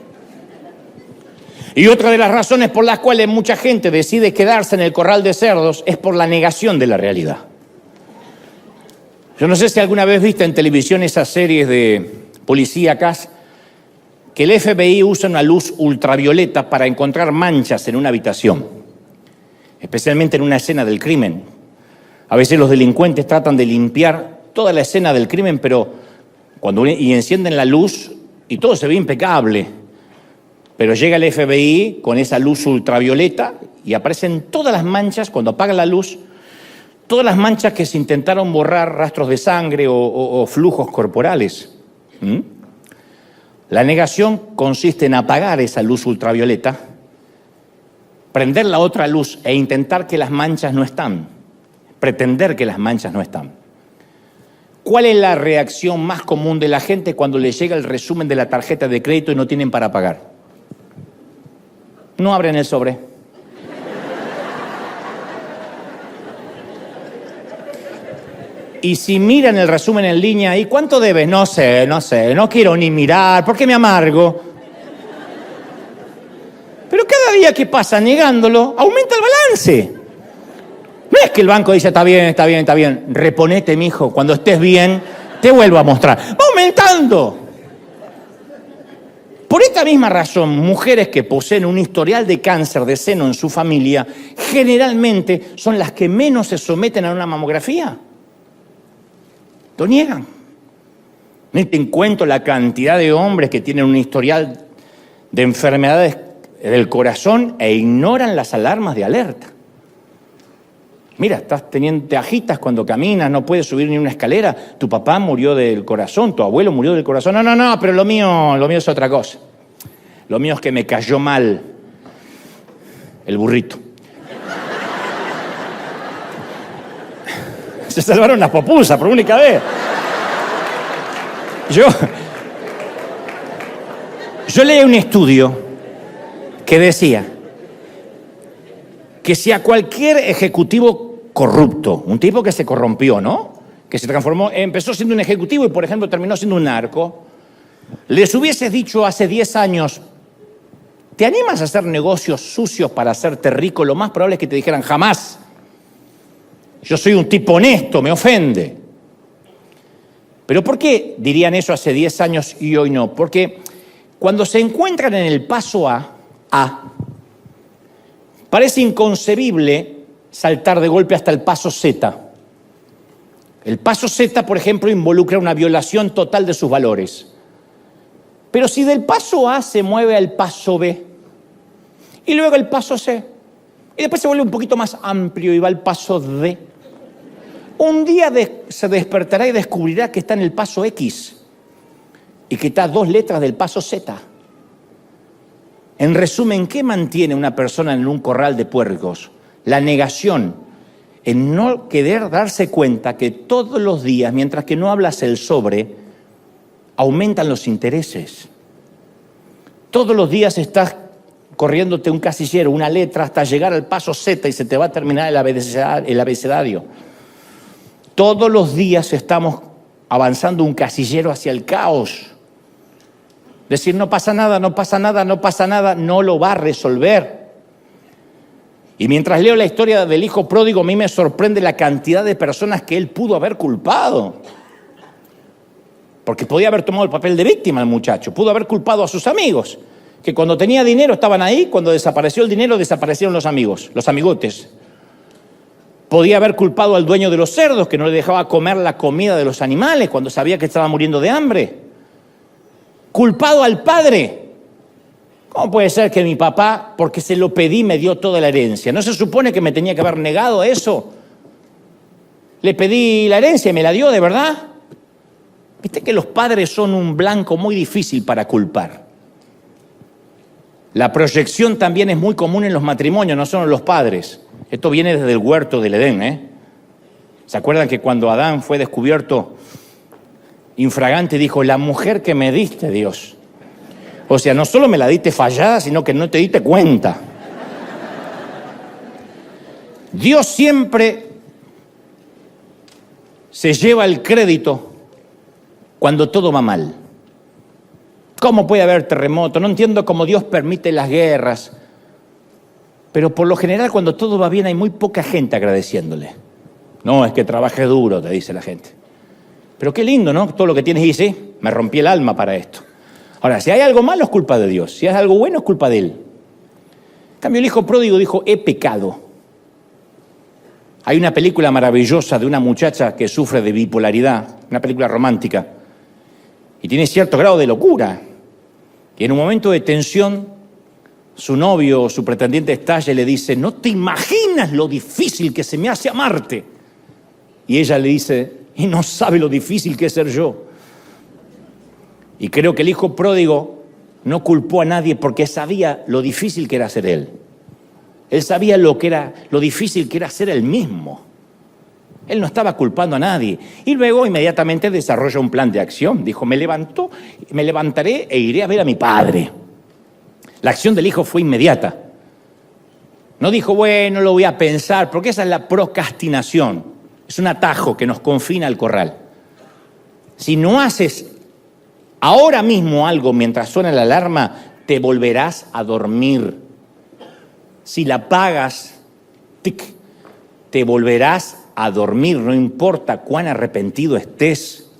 Y otra de las razones por las cuales mucha gente decide quedarse en el corral de cerdos es por la negación de la realidad. Yo no sé si alguna vez viste en televisión esas series de policíacas que el FBI usa una luz ultravioleta para encontrar manchas en una habitación, especialmente en una escena del crimen. A veces los delincuentes tratan de limpiar toda la escena del crimen, pero y encienden la luz y todo se ve impecable. Pero llega el FBI con esa luz ultravioleta y aparecen todas las manchas, cuando apagan la luz, todas las manchas que se intentaron borrar, rastros de sangre o flujos corporales. La negación consiste en apagar esa luz ultravioleta, prender la otra luz e intentar que las manchas no están, pretender que las manchas no están. ¿Cuál es la reacción más común de la gente cuando les llega el resumen de la tarjeta de crédito y no tienen para pagar? No abren el sobre. Y si miran el resumen en línea, ¿y cuánto debes? No sé, no quiero ni mirar, ¿por qué me amargo? Pero cada día que pasa negándolo, aumenta el balance. No es que el banco dice, está bien, reponete, mijo, cuando estés bien, te vuelvo a mostrar. Va aumentando. Por esta misma razón, mujeres que poseen un historial de cáncer de seno en su familia, generalmente son las que menos se someten a una mamografía. Lo niegan. Ni te cuento la cantidad de hombres que tienen un historial de enfermedades del corazón e ignoran las alarmas de alerta. Mira, te agitas cuando caminas, no puedes subir ni una escalera. Tu papá murió del corazón, tu abuelo murió del corazón. No, pero lo mío es otra cosa. Lo mío es que me cayó mal el burrito. Se salvaron las popusas por única vez. Yo leí un estudio que decía que si a cualquier ejecutivo corrupto, un tipo que se corrompió, ¿no? Que se transformó, empezó siendo un ejecutivo y, por ejemplo, terminó siendo un narco, les hubieses dicho hace 10 años, ¿te animas a hacer negocios sucios para hacerte rico? Lo más probable es que te dijeran, jamás. Yo soy un tipo honesto, me ofende. ¿Pero por qué dirían eso hace 10 años y hoy no? Porque cuando se encuentran en el paso A, parece inconcebible saltar de golpe hasta el paso Z. El paso Z, por ejemplo, involucra una violación total de sus valores. Pero si del paso A se mueve al paso B, y luego el paso C, y después se vuelve un poquito más amplio y va al paso D, un día se despertará y descubrirá que está en el paso X y que está a 2 letras del paso Z. En resumen, ¿qué mantiene una persona en un corral de puercos? La negación, en no querer darse cuenta que todos los días, mientras que no hablas el sobre, aumentan los intereses. Todos los días estás corriéndote un casillero, una letra, hasta llegar al paso Z y se te va a terminar el abecedario. Todos los días estamos avanzando un casillero hacia el caos. Decir no pasa nada, no lo va a resolver. Y mientras leo la historia del hijo pródigo, a mí me sorprende la cantidad de personas que él pudo haber culpado. Porque podía haber tomado el papel de víctima el muchacho, pudo haber culpado a sus amigos, que cuando tenía dinero estaban ahí, cuando desapareció el dinero desaparecieron los amigos, los amigotes. Podía haber culpado al dueño de los cerdos, que no le dejaba comer la comida de los animales cuando sabía que estaba muriendo de hambre. Culpado al padre. ¿Cómo puede ser que mi papá, porque se lo pedí, me dio toda la herencia? ¿No se supone que me tenía que haber negado eso? Le pedí la herencia y me la dio, ¿de verdad? Viste que los padres son un blanco muy difícil para culpar. La proyección también es muy común en los matrimonios, no solo en los padres. Esto viene desde el huerto del Edén, ¿eh? ¿Se acuerdan que cuando Adán fue descubierto infragante dijo, la mujer que me diste, Dios? O sea, no solo me la diste fallada, sino que no te diste cuenta. Dios siempre se lleva el crédito cuando todo va mal. ¿Cómo puede haber terremoto? No entiendo cómo Dios permite las guerras. Pero por lo general, cuando todo va bien, hay muy poca gente agradeciéndole. No, es que trabajé duro, te dice la gente. Pero qué lindo, ¿no? Todo lo que tienes y sí, me rompí el alma para esto. Ahora, si hay algo malo, es culpa de Dios. Si hay algo bueno, es culpa de Él. En cambio, el hijo pródigo dijo, he pecado. Hay una película maravillosa de una muchacha que sufre de bipolaridad, una película romántica, y tiene cierto grado de locura. Y en un momento de tensión, su novio o su pretendiente estalla y le dice, no te imaginas lo difícil que se me hace amarte. Y ella le dice, y no sabe lo difícil que es ser yo. Y creo que el hijo pródigo no culpó a nadie porque sabía lo difícil que era ser él. Él sabía lo difícil que era ser él mismo. Él no estaba culpando a nadie. Y luego inmediatamente desarrolla un plan de acción. Dijo, me levantaré e iré a ver a mi padre. La acción del hijo fue inmediata. No dijo, bueno, lo voy a pensar, porque esa es la procrastinación. Es un atajo que nos confina al corral. Si no haces ahora mismo algo mientras suena la alarma, te volverás a dormir. Si la apagas, tic, te volverás a dormir, no importa cuán arrepentido estés.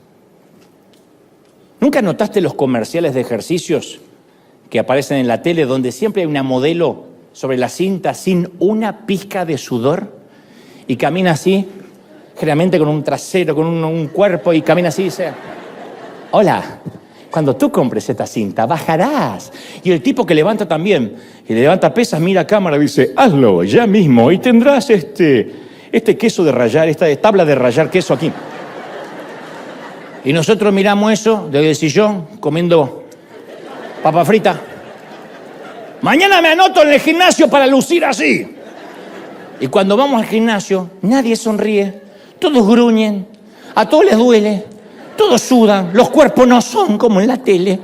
¿Nunca notaste los comerciales de ejercicios que aparecen en la tele donde siempre hay una modelo sobre la cinta sin una pizca de sudor y camina así, generalmente con un trasero, con un cuerpo, y camina así y dice, hola, cuando tú compres esta cinta bajarás? Y el tipo que levanta también, y levanta pesas, mira a cámara y dice, hazlo ya mismo y tendrás este queso de rallar, esta tabla de rallar queso aquí. Y nosotros miramos eso desde el sillón comiendo papa frita. Mañana me anoto en el gimnasio para lucir así. Y cuando vamos al gimnasio, nadie sonríe, todos gruñen, a todos les duele, todos sudan, los cuerpos no son como en la tele.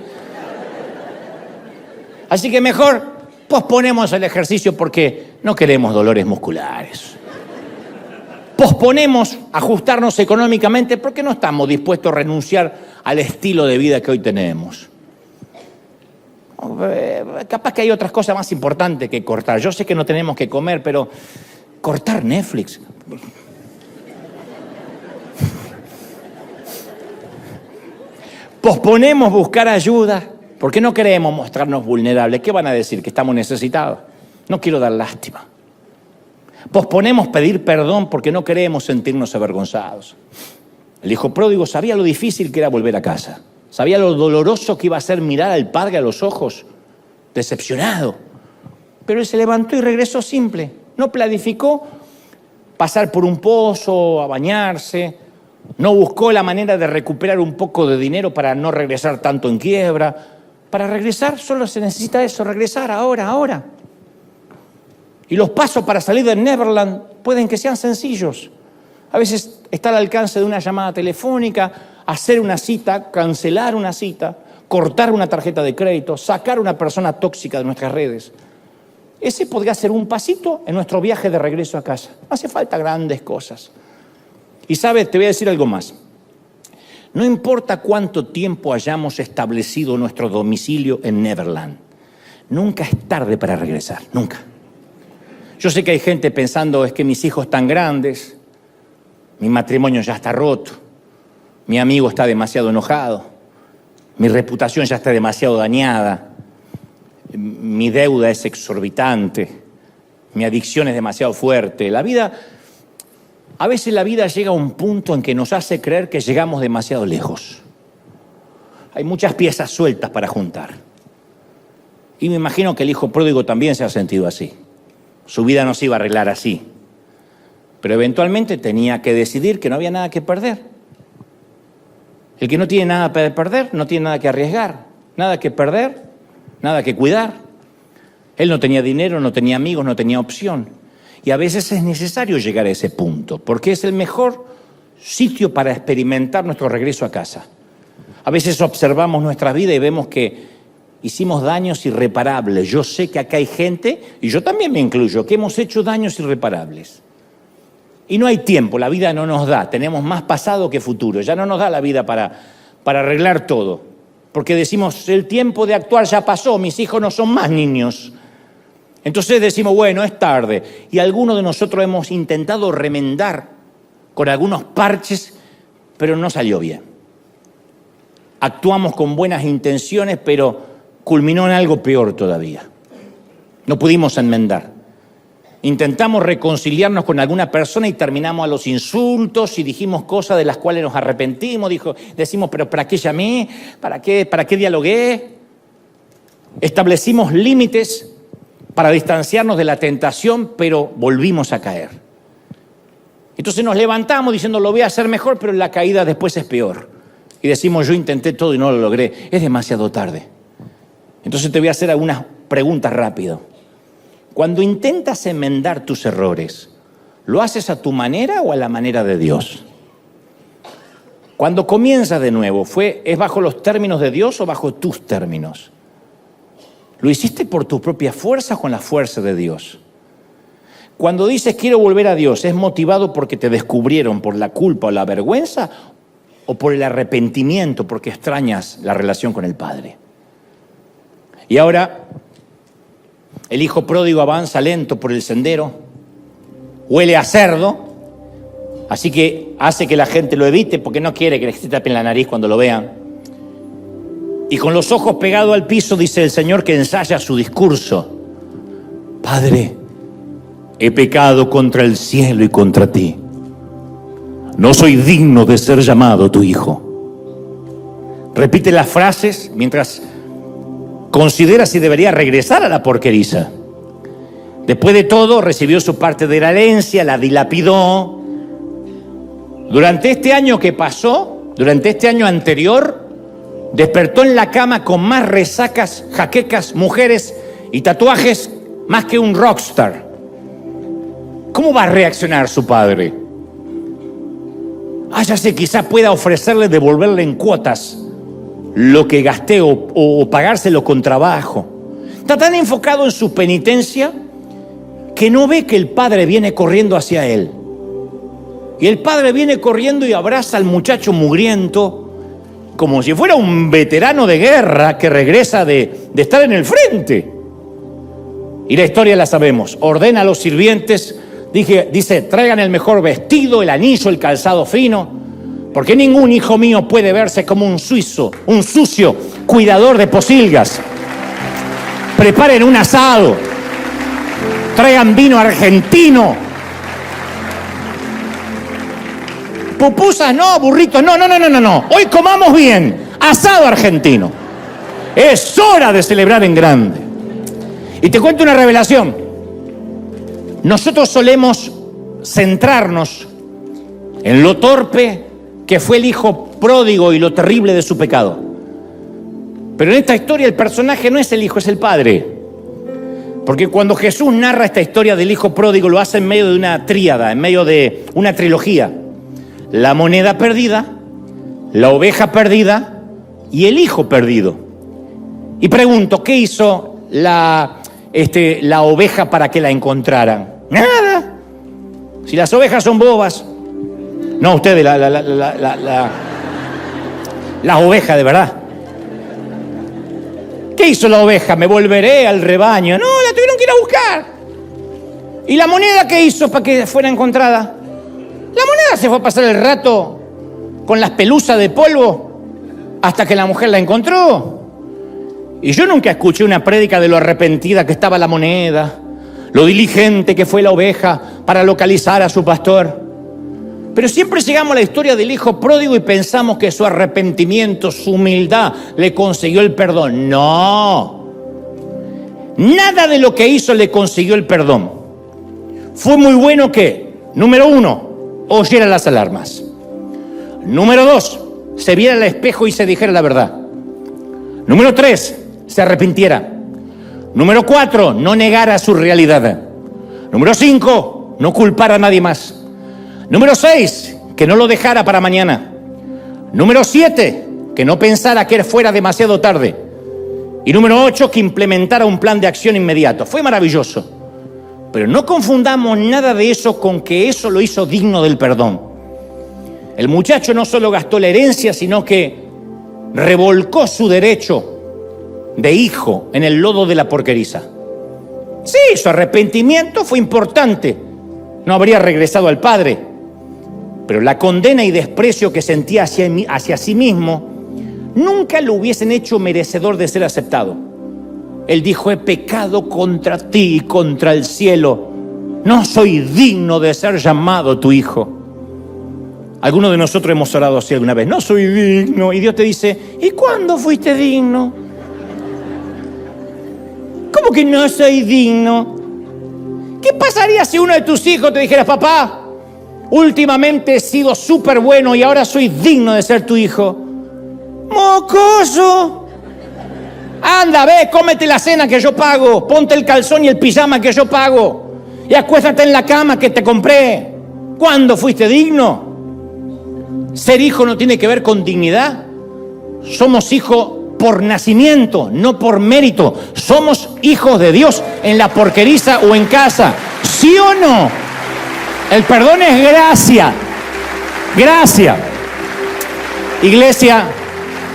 Así que mejor posponemos el ejercicio porque no queremos dolores musculares. Posponemos ajustarnos económicamente porque no estamos dispuestos a renunciar al estilo de vida que hoy tenemos. Capaz que hay otras cosas más importantes que cortar. Yo sé que no tenemos que comer, pero cortar Netflix. Posponemos buscar ayuda porque no queremos mostrarnos vulnerables. ¿Qué van a decir? Que estamos necesitados. No quiero dar lástima. Posponemos pedir perdón porque no queremos sentirnos avergonzados. El hijo pródigo sabía lo difícil que era volver a casa. Sabía lo doloroso que iba a ser mirar al padre a los ojos, decepcionado. Pero él se levantó y regresó simple. No planificó pasar por un pozo, a bañarse. No buscó la manera de recuperar un poco de dinero para no regresar tanto en quiebra. Para regresar solo se necesita eso, regresar ahora. Y los pasos para salir de Neverland pueden que sean sencillos. A veces está al alcance de una llamada telefónica, hacer una cita, cancelar una cita, cortar una tarjeta de crédito, sacar a una persona tóxica de nuestras redes. Ese podría ser un pasito en nuestro viaje de regreso a casa. No hace falta grandes cosas. Y sabes, te voy a decir algo más. No importa cuánto tiempo hayamos establecido nuestro domicilio en Neverland, nunca es tarde para regresar, nunca. Yo sé que hay gente pensando, es que mis hijos están grandes, mi matrimonio ya está roto, Mi amigo está demasiado enojado. Mi reputación ya está demasiado dañada. Mi deuda es exorbitante. Mi adicción es demasiado fuerte. A veces la vida llega a un punto en que nos hace creer que llegamos demasiado lejos. Hay muchas piezas sueltas para juntar. Y me imagino que el hijo pródigo también se ha sentido así. Su vida no se iba a arreglar así. Pero eventualmente tenía que decidir que no había nada que perder. El que no tiene nada que perder, no tiene nada que arriesgar. Nada que perder, nada que cuidar. Él no tenía dinero, no tenía amigos, no tenía opción. Y a veces es necesario llegar a ese punto, porque es el mejor sitio para experimentar nuestro regreso a casa. A veces observamos nuestra vida y vemos que hicimos daños irreparables. Yo sé que acá hay gente, y yo también me incluyo, que hemos hecho daños irreparables. Y no hay tiempo, la vida no nos da, tenemos más pasado que futuro, ya no nos da la vida para arreglar todo. Porque decimos, el tiempo de actuar ya pasó, mis hijos no son más niños. Entonces decimos, bueno, es tarde. Y algunos de nosotros hemos intentado remendar con algunos parches, pero no salió bien. Actuamos con buenas intenciones, pero culminó en algo peor todavía. No pudimos enmendar. Intentamos reconciliarnos con alguna persona y terminamos a los insultos y dijimos cosas de las cuales nos arrepentimos. Decimos, pero ¿para qué llamé? ¿Para qué dialogué? Establecimos límites para distanciarnos de la tentación, pero volvimos a caer. Entonces nos levantamos diciendo, lo voy a hacer mejor, pero la caída después es peor. Y decimos, yo intenté todo y no lo logré. Es demasiado tarde. Entonces te voy a hacer algunas preguntas rápido. Cuando intentas enmendar tus errores, ¿lo haces a tu manera o a la manera de Dios? Cuando comienzas de nuevo, ¿es bajo los términos de Dios o bajo tus términos? ¿Lo hiciste por tus propias fuerzas o con la fuerza de Dios? Cuando dices quiero volver a Dios, ¿es motivado porque te descubrieron por la culpa o la vergüenza o por el arrepentimiento porque extrañas la relación con el Padre? Y ahora el hijo pródigo avanza lento por el sendero, huele a cerdo, así que hace que la gente lo evite porque no quiere que le tapen la nariz cuando lo vean. Y con los ojos pegados al piso dice el Señor que ensaya su discurso. Padre, he pecado contra el cielo y contra ti. No soy digno de ser llamado tu hijo. Repite las frases mientras considera si debería regresar a la porqueriza. Después de todo, recibió su parte de la herencia, la dilapidó. Durante este año que pasó, durante este año anterior, despertó en la cama con más resacas, jaquecas, mujeres y tatuajes más que un rockstar. ¿Cómo va a reaccionar su padre? Ya sé, quizá pueda ofrecerle devolverle en cuotas lo que gasté o pagárselo con trabajo. Está tan enfocado en su penitencia que no ve que el padre viene corriendo hacia él. Y el padre viene corriendo y abraza al muchacho mugriento como si fuera un veterano de guerra que regresa de estar en el frente. Y la historia la sabemos. Ordena a los sirvientes, dice, traigan el mejor vestido, el anillo, el calzado fino, porque ningún hijo mío puede verse como un sucio cuidador de pocilgas. Preparen un asado, traigan vino argentino. Pupusas no, burritos no. Hoy comamos bien, asado argentino. Es hora de celebrar en grande. Y te cuento una revelación. Nosotros solemos centrarnos en lo torpe que fue el hijo pródigo y lo terrible de su pecado. Pero en esta historia el personaje no es el hijo, es el padre. Porque cuando Jesús narra esta historia del hijo pródigo, lo hace en medio de una tríada, en medio de una trilogía. La moneda perdida, la oveja perdida y el hijo perdido. Y pregunto, ¿qué hizo la oveja para que la encontraran? Nada. Si las ovejas son bobas. No, ustedes, las ovejas de verdad. ¿Qué hizo la oveja? Me volveré al rebaño. No, la tuvieron que ir a buscar. ¿Y la moneda qué hizo para que fuera encontrada? La moneda se fue a pasar el rato con las pelusas de polvo hasta que la mujer la encontró. Y yo nunca escuché una prédica de lo arrepentida que estaba la moneda, lo diligente que fue la oveja para localizar a su pastor. Pero siempre llegamos a la historia del hijo pródigo y pensamos que su arrepentimiento, su humildad, le consiguió el perdón. No. Nada de lo que hizo le consiguió el perdón. Fue muy bueno que, número 1, oyera las alarmas. Número 2, se viera al espejo y se dijera la verdad. Número 3, se arrepintiera. Número 4, no negara su realidad. Número 5, no culpara a nadie más. Número 6, que no lo dejara para mañana. Número 7, que no pensara que fuera demasiado tarde. Y número 8, que implementara un plan de acción inmediato. Fue maravilloso. Pero no confundamos nada de eso con que eso lo hizo digno del perdón. El muchacho no solo gastó la herencia, sino que revolcó su derecho de hijo en el lodo de la porqueriza. Sí, su arrepentimiento fue importante. No habría regresado al padre. Pero la condena y desprecio que sentía hacia sí mismo nunca lo hubiesen hecho merecedor de ser aceptado. Él dijo: he pecado contra ti y contra el cielo. No soy digno de ser llamado tu hijo. Algunos de nosotros hemos orado así alguna vez: no soy digno. Y Dios te dice: ¿y cuándo fuiste digno? ¿Cómo que no soy digno? ¿Qué pasaría si uno de tus hijos te dijera: papá, últimamente he sido súper bueno y ahora soy digno de ser tu hijo? ¡Mocoso! Anda, ve, cómete la cena que yo pago, ponte el calzón y el pijama que yo pago y acuéstate en la cama que te compré. ¿Cuándo fuiste digno? Ser hijo no tiene que ver con dignidad. Somos hijos por nacimiento, no por mérito. Somos hijos de Dios en la porqueriza o en casa. ¿Sí o no? El perdón es gracia. Gracia. Iglesia,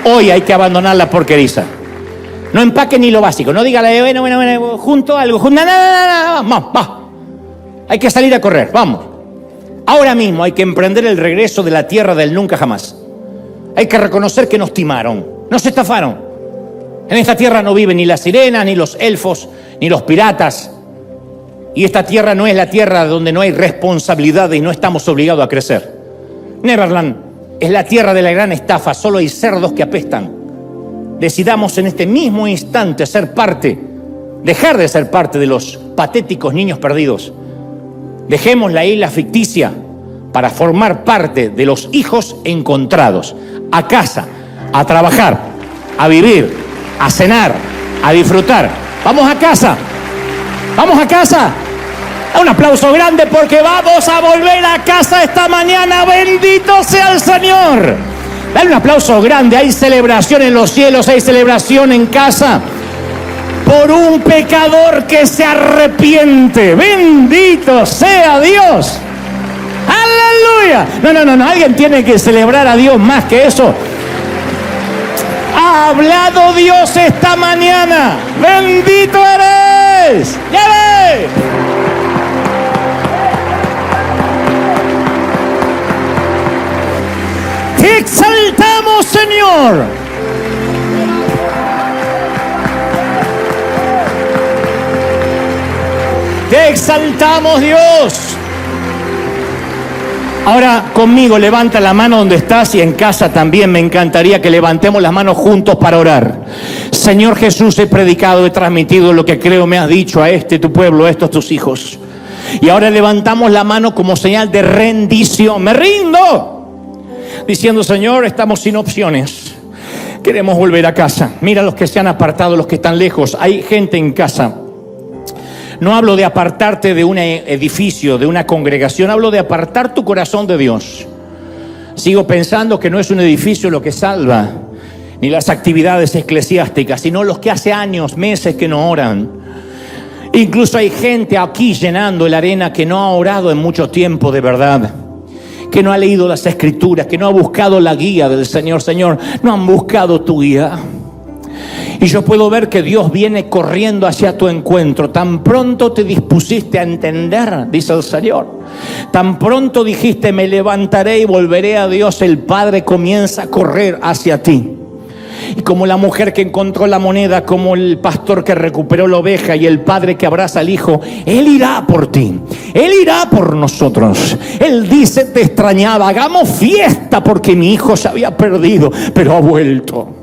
hoy hay que abandonar la porqueriza. No empaque ni lo básico. No diga, bueno, junto algo. Nada, vamos. Hay que salir a correr, vamos. Ahora mismo hay que emprender el regreso de la tierra del nunca jamás. Hay que reconocer que nos timaron, nos estafaron. En esta tierra no viven ni las sirenas, ni los elfos, ni los piratas. Y esta tierra no es la tierra donde no hay responsabilidad y no estamos obligados a crecer. Neverland es la tierra de la gran estafa, solo hay cerdos que apestan. Decidamos en este mismo instante dejar de ser parte de los patéticos niños perdidos. Dejemos la isla ficticia para formar parte de los hijos encontrados. A casa, a trabajar, a vivir, a cenar, a disfrutar. ¡Vamos a casa! ¡Vamos a casa! Un aplauso grande porque vamos a volver a casa esta mañana. ¡Bendito sea el Señor! Dale un aplauso grande. Hay celebración en los cielos, hay celebración en casa por un pecador que se arrepiente. ¡Bendito sea Dios! ¡Aleluya! No, alguien tiene que celebrar a Dios más que eso. Ha hablado Dios esta mañana. ¡Bendito eres! ¡Ya ves! ¡Te exaltamos, Señor! ¡Te exaltamos, Dios! Ahora conmigo levanta la mano donde estás y en casa también me encantaría que levantemos las manos juntos para orar. Señor Jesús, he predicado, he transmitido lo que creo me has dicho a tu pueblo, a estos tus hijos. Y ahora levantamos la mano como señal de rendición. ¡Me rindo! Diciendo, Señor, estamos sin opciones. Queremos volver a casa. Mira los que se han apartado, los que están lejos. Hay gente en casa. No hablo de apartarte de un edificio, de una congregación. Hablo de apartar tu corazón de Dios. Sigo pensando que no es un edificio lo que salva, ni las actividades eclesiásticas, sino los que hace años, meses que no oran. Incluso hay gente aquí llenando la arena que no ha orado en mucho tiempo de verdad, que no ha leído las Escrituras, que no ha buscado la guía del Señor. Señor, no han buscado tu guía. Y yo puedo ver que Dios viene corriendo hacia tu encuentro. Tan pronto te dispusiste a entender, dice el Señor. Tan pronto dijiste, me levantaré y volveré a Dios, el Padre comienza a correr hacia ti. Y como la mujer que encontró la moneda, como el pastor que recuperó la oveja y el padre que abraza al hijo, Él irá por ti, Él irá por nosotros. Él dice, te extrañaba, hagamos fiesta porque mi hijo se había perdido, pero ha vuelto.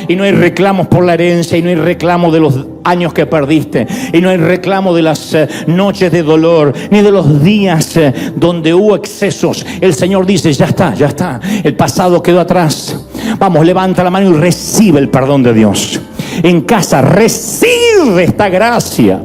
Y no hay reclamos por la herencia, y no hay reclamo de los años que perdiste, y no hay reclamo de las noches de dolor, ni de los días donde hubo excesos. El Señor dice, ya está, el pasado quedó atrás. Vamos, levanta la mano y recibe el perdón de Dios. En casa, recibe esta gracia.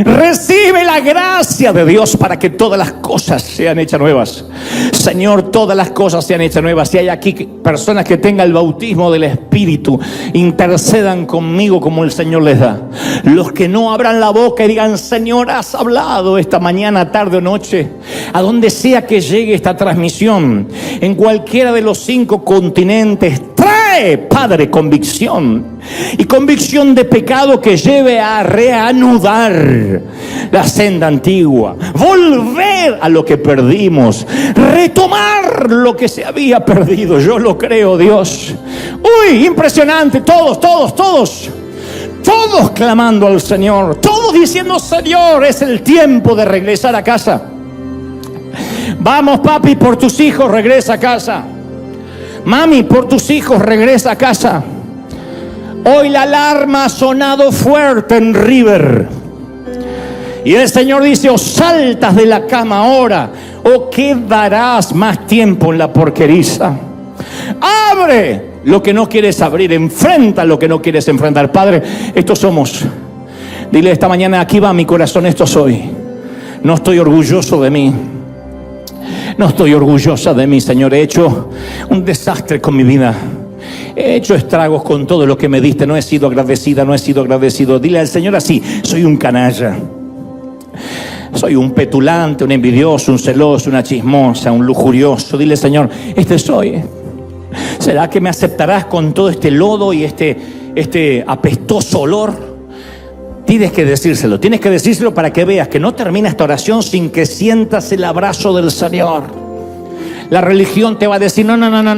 Recibe la gracia de Dios para que todas las cosas sean hechas nuevas. Señor, todas las cosas sean hechas nuevas. Si hay aquí personas que tengan el bautismo del Espíritu, intercedan conmigo como el Señor les da. Los que no abran la boca y digan, Señor, has hablado esta mañana, tarde o noche, a donde sea que llegue esta transmisión, en cualquiera de los 5 continentes, trae, Padre, convicción. Y convicción de pecado que lleve a reanudar la senda antigua, volver a lo que perdimos, retomar lo que se había perdido. Yo lo creo, Dios. Uy, impresionante, todos clamando al Señor, todos diciendo, Señor, es el tiempo de regresar a casa. Vamos, papi, por tus hijos, regresa a casa. Mami, por tus hijos, regresa a casa. Hoy la alarma ha sonado fuerte en River. Y el Señor dice, o saltas de la cama ahora, o quedarás más tiempo en la porqueriza. Abre lo que no quieres abrir, enfrenta lo que no quieres enfrentar. Padre, estos somos. Dile esta mañana, aquí va mi corazón, esto soy. No estoy orgulloso de mí. No estoy orgullosa de mí, Señor. He hecho un desastre con mi vida. He hecho estragos con todo lo que me diste. No he sido agradecida, no he sido agradecido. Dile al Señor así, soy un canalla. Soy un petulante, un envidioso, un celoso, una chismosa, un lujurioso. Dile, Señor, este soy. ¿Será que me aceptarás con todo este lodo y este apestoso olor? Tienes que decírselo para que veas que no termina esta oración sin que sientas el abrazo del Señor. La religión te va a decir, no,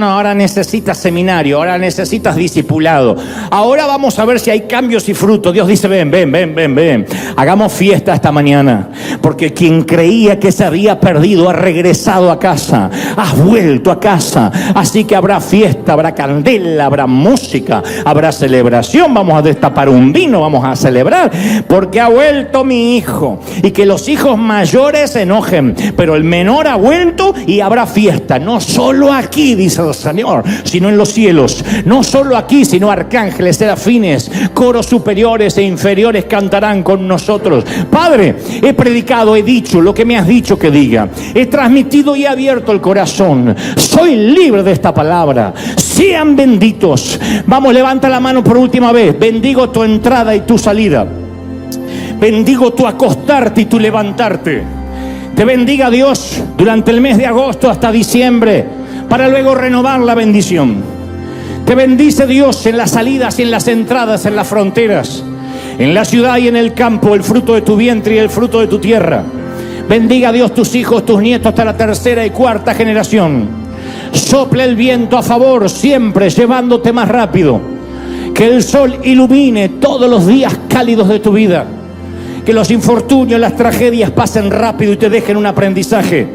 ahora necesitas seminario, ahora necesitas discipulado. Ahora vamos a ver si hay cambios y frutos. Dios dice, ven. Hagamos fiesta esta mañana. Porque quien creía que se había perdido ha regresado a casa, has vuelto a casa. Así que habrá fiesta, habrá candela, habrá música, habrá celebración. Vamos a destapar un vino, vamos a celebrar. Porque ha vuelto mi hijo. Y que los hijos mayores se enojen, pero el menor ha vuelto y habrá fiesta. No solo aquí, dice el Señor, sino en los cielos. No solo aquí, sino arcángeles, serafines, coros superiores e inferiores cantarán con nosotros. Padre, he predicado, he dicho lo que me has dicho que diga. He transmitido y he abierto el corazón. Soy libre de esta palabra. Sean benditos. Vamos, levanta la mano por última vez. Bendigo tu entrada y tu salida. Bendigo tu acostarte y tu levantarte. Te bendiga Dios durante el mes de agosto hasta diciembre, para luego renovar la bendición. Te bendice Dios en las salidas y en las entradas, en las fronteras, en la ciudad y en el campo, el fruto de tu vientre y el fruto de tu tierra. Bendiga Dios tus hijos, tus nietos hasta la 3ª y 4ª generación. Sople el viento a favor, siempre llevándote más rápido. Que el sol ilumine todos los días cálidos de tu vida. Que los infortunios, las tragedias pasen rápido y te dejen un aprendizaje.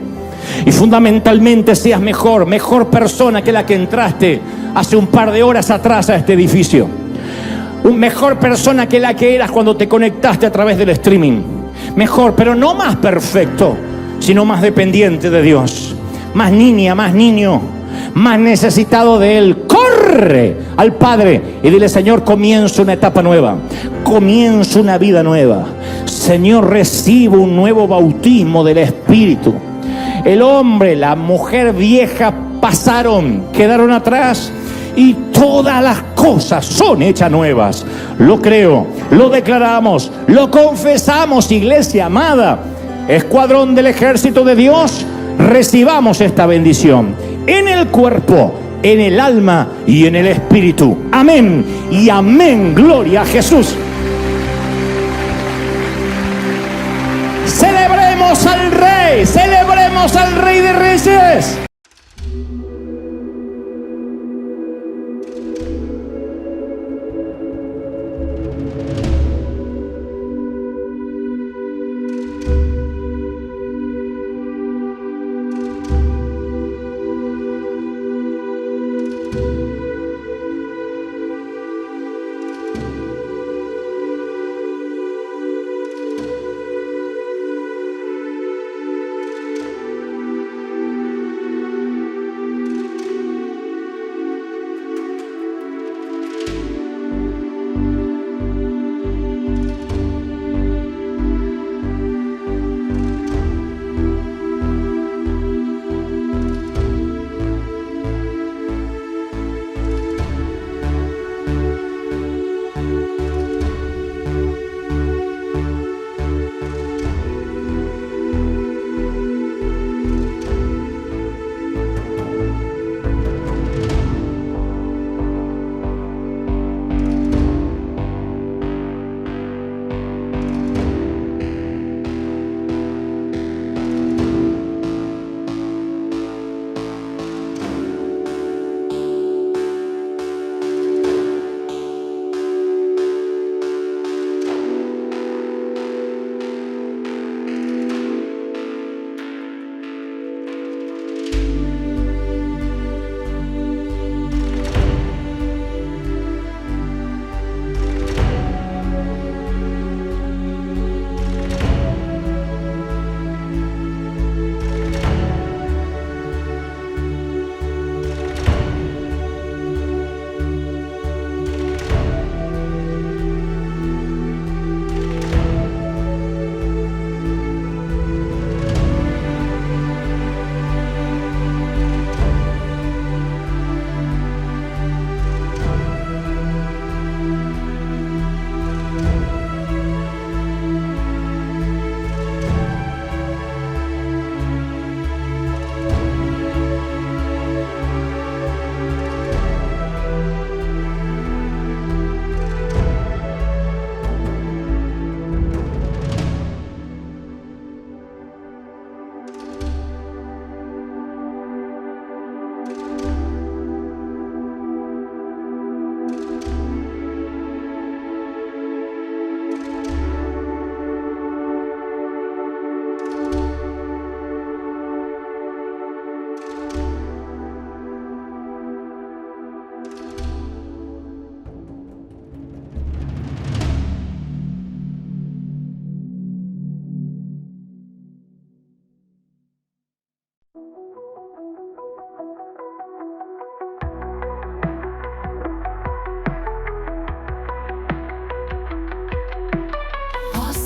Y fundamentalmente seas mejor persona que la que entraste hace un par de horas atrás a este edificio. Mejor persona que la que eras cuando te conectaste a través del streaming. Mejor, pero no más perfecto, sino más dependiente de Dios. Más niña, más niño, más necesitado de Él. Corre al Padre y dile, Señor, comienzo una etapa nueva. Comienzo una vida nueva. Señor, recibo un nuevo bautismo del Espíritu. El hombre, la mujer vieja pasaron, quedaron atrás y todas las cosas son hechas nuevas. Lo creo, lo declaramos, lo confesamos, iglesia amada. Escuadrón del ejército de Dios, recibamos esta bendición. en el cuerpo, en el alma y en el espíritu. Amén y amén. Gloria a Jesús. Celebremos al Rey de Reyes.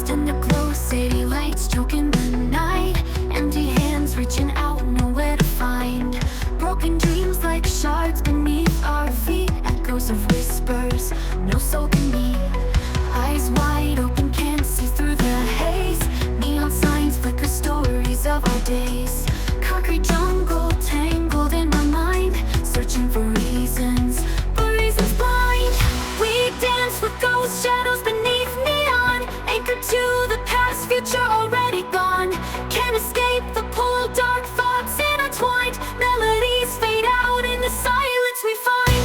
In the glow, city lights choking the night. Empty hands reaching out, nowhere to find. Broken dreams like shards beneath our feet. Echoes of whispers, no soul can meet. Eyes wide open, can't see through the haze. Neon signs flicker, stories of our days. Concrete jungle tangled in my mind. Searching for reasons, but reasons blind. We dance with ghost shadows beneath neon. Anchored to the past, future already gone. Can't escape the pull, dark thoughts intertwined. Melodies fade out in the silence we find.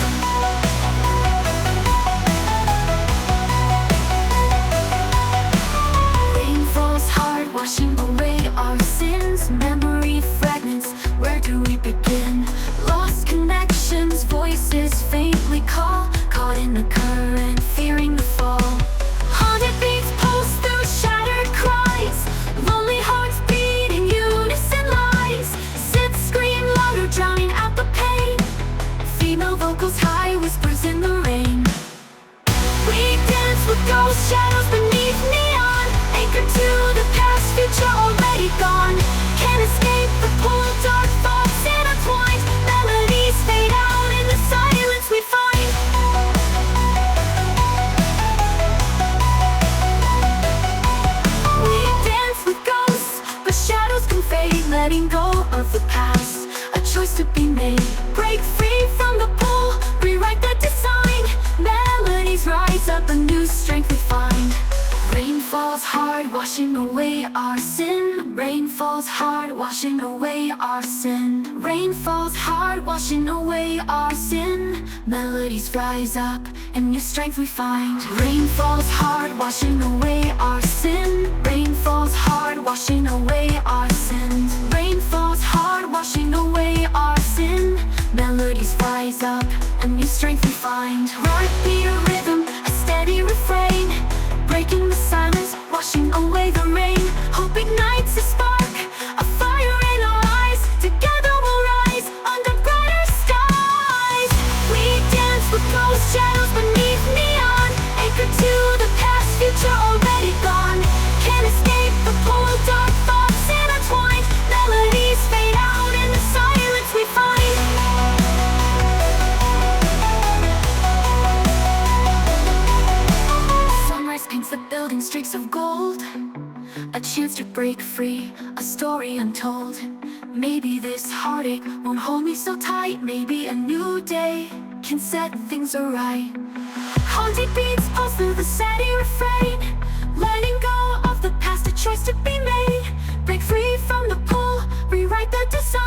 Rain falls hard, washing away our sins. Memory fragments, where do we begin? Lost connections, voices faintly call. Caught in the current, fearing the fall. Haunted beats pulse through shattered cries. Lonely hearts beat in unison lies. Sith scream louder, drowning out the pain. Female vocals high, whispers in the rain. We dance with ghost shadows beneath neon. Anchored to the past, future already gone. Can't escape the pull, dark thoughts intertwined. Melodies fade out in the silence we find. We dance with ghosts, but shadows can fade. Letting go of the past, a choice to be made. Break free from the pull, rewrite the design. Melodies rise up, a new strength we find. Rain falls hard, washing away our sin. Rain falls hard, washing away our sin. Rain falls hard, washing away our sin. Melodies rise up, and new strength we find. Rain falls hard, washing away our sin. Rain falls hard, washing away our sins. Rain falls hard, washing away our sin. Melodies rise up, and new strength we find. Heartbeat, a rhythm, a steady refrain. Breaking the silence, washing away the rain. Hope ignites a spark, a fire in our eyes. Together we'll rise under brighter skies. We dance with ghost shadows beneath neon. Anchored to the past, future already gone. Can't escape the pull, dark thoughts intertwined. Melodies fade out in the silence we find. Paints the building streaks of gold, a chance to break free, a story untold. Maybe this heartache won't hold me so tight. Maybe a new day can set things right. Haunting beats pulse through the steady refrain. Letting go of the past, a choice to be made. Break free from the pull, rewrite the design.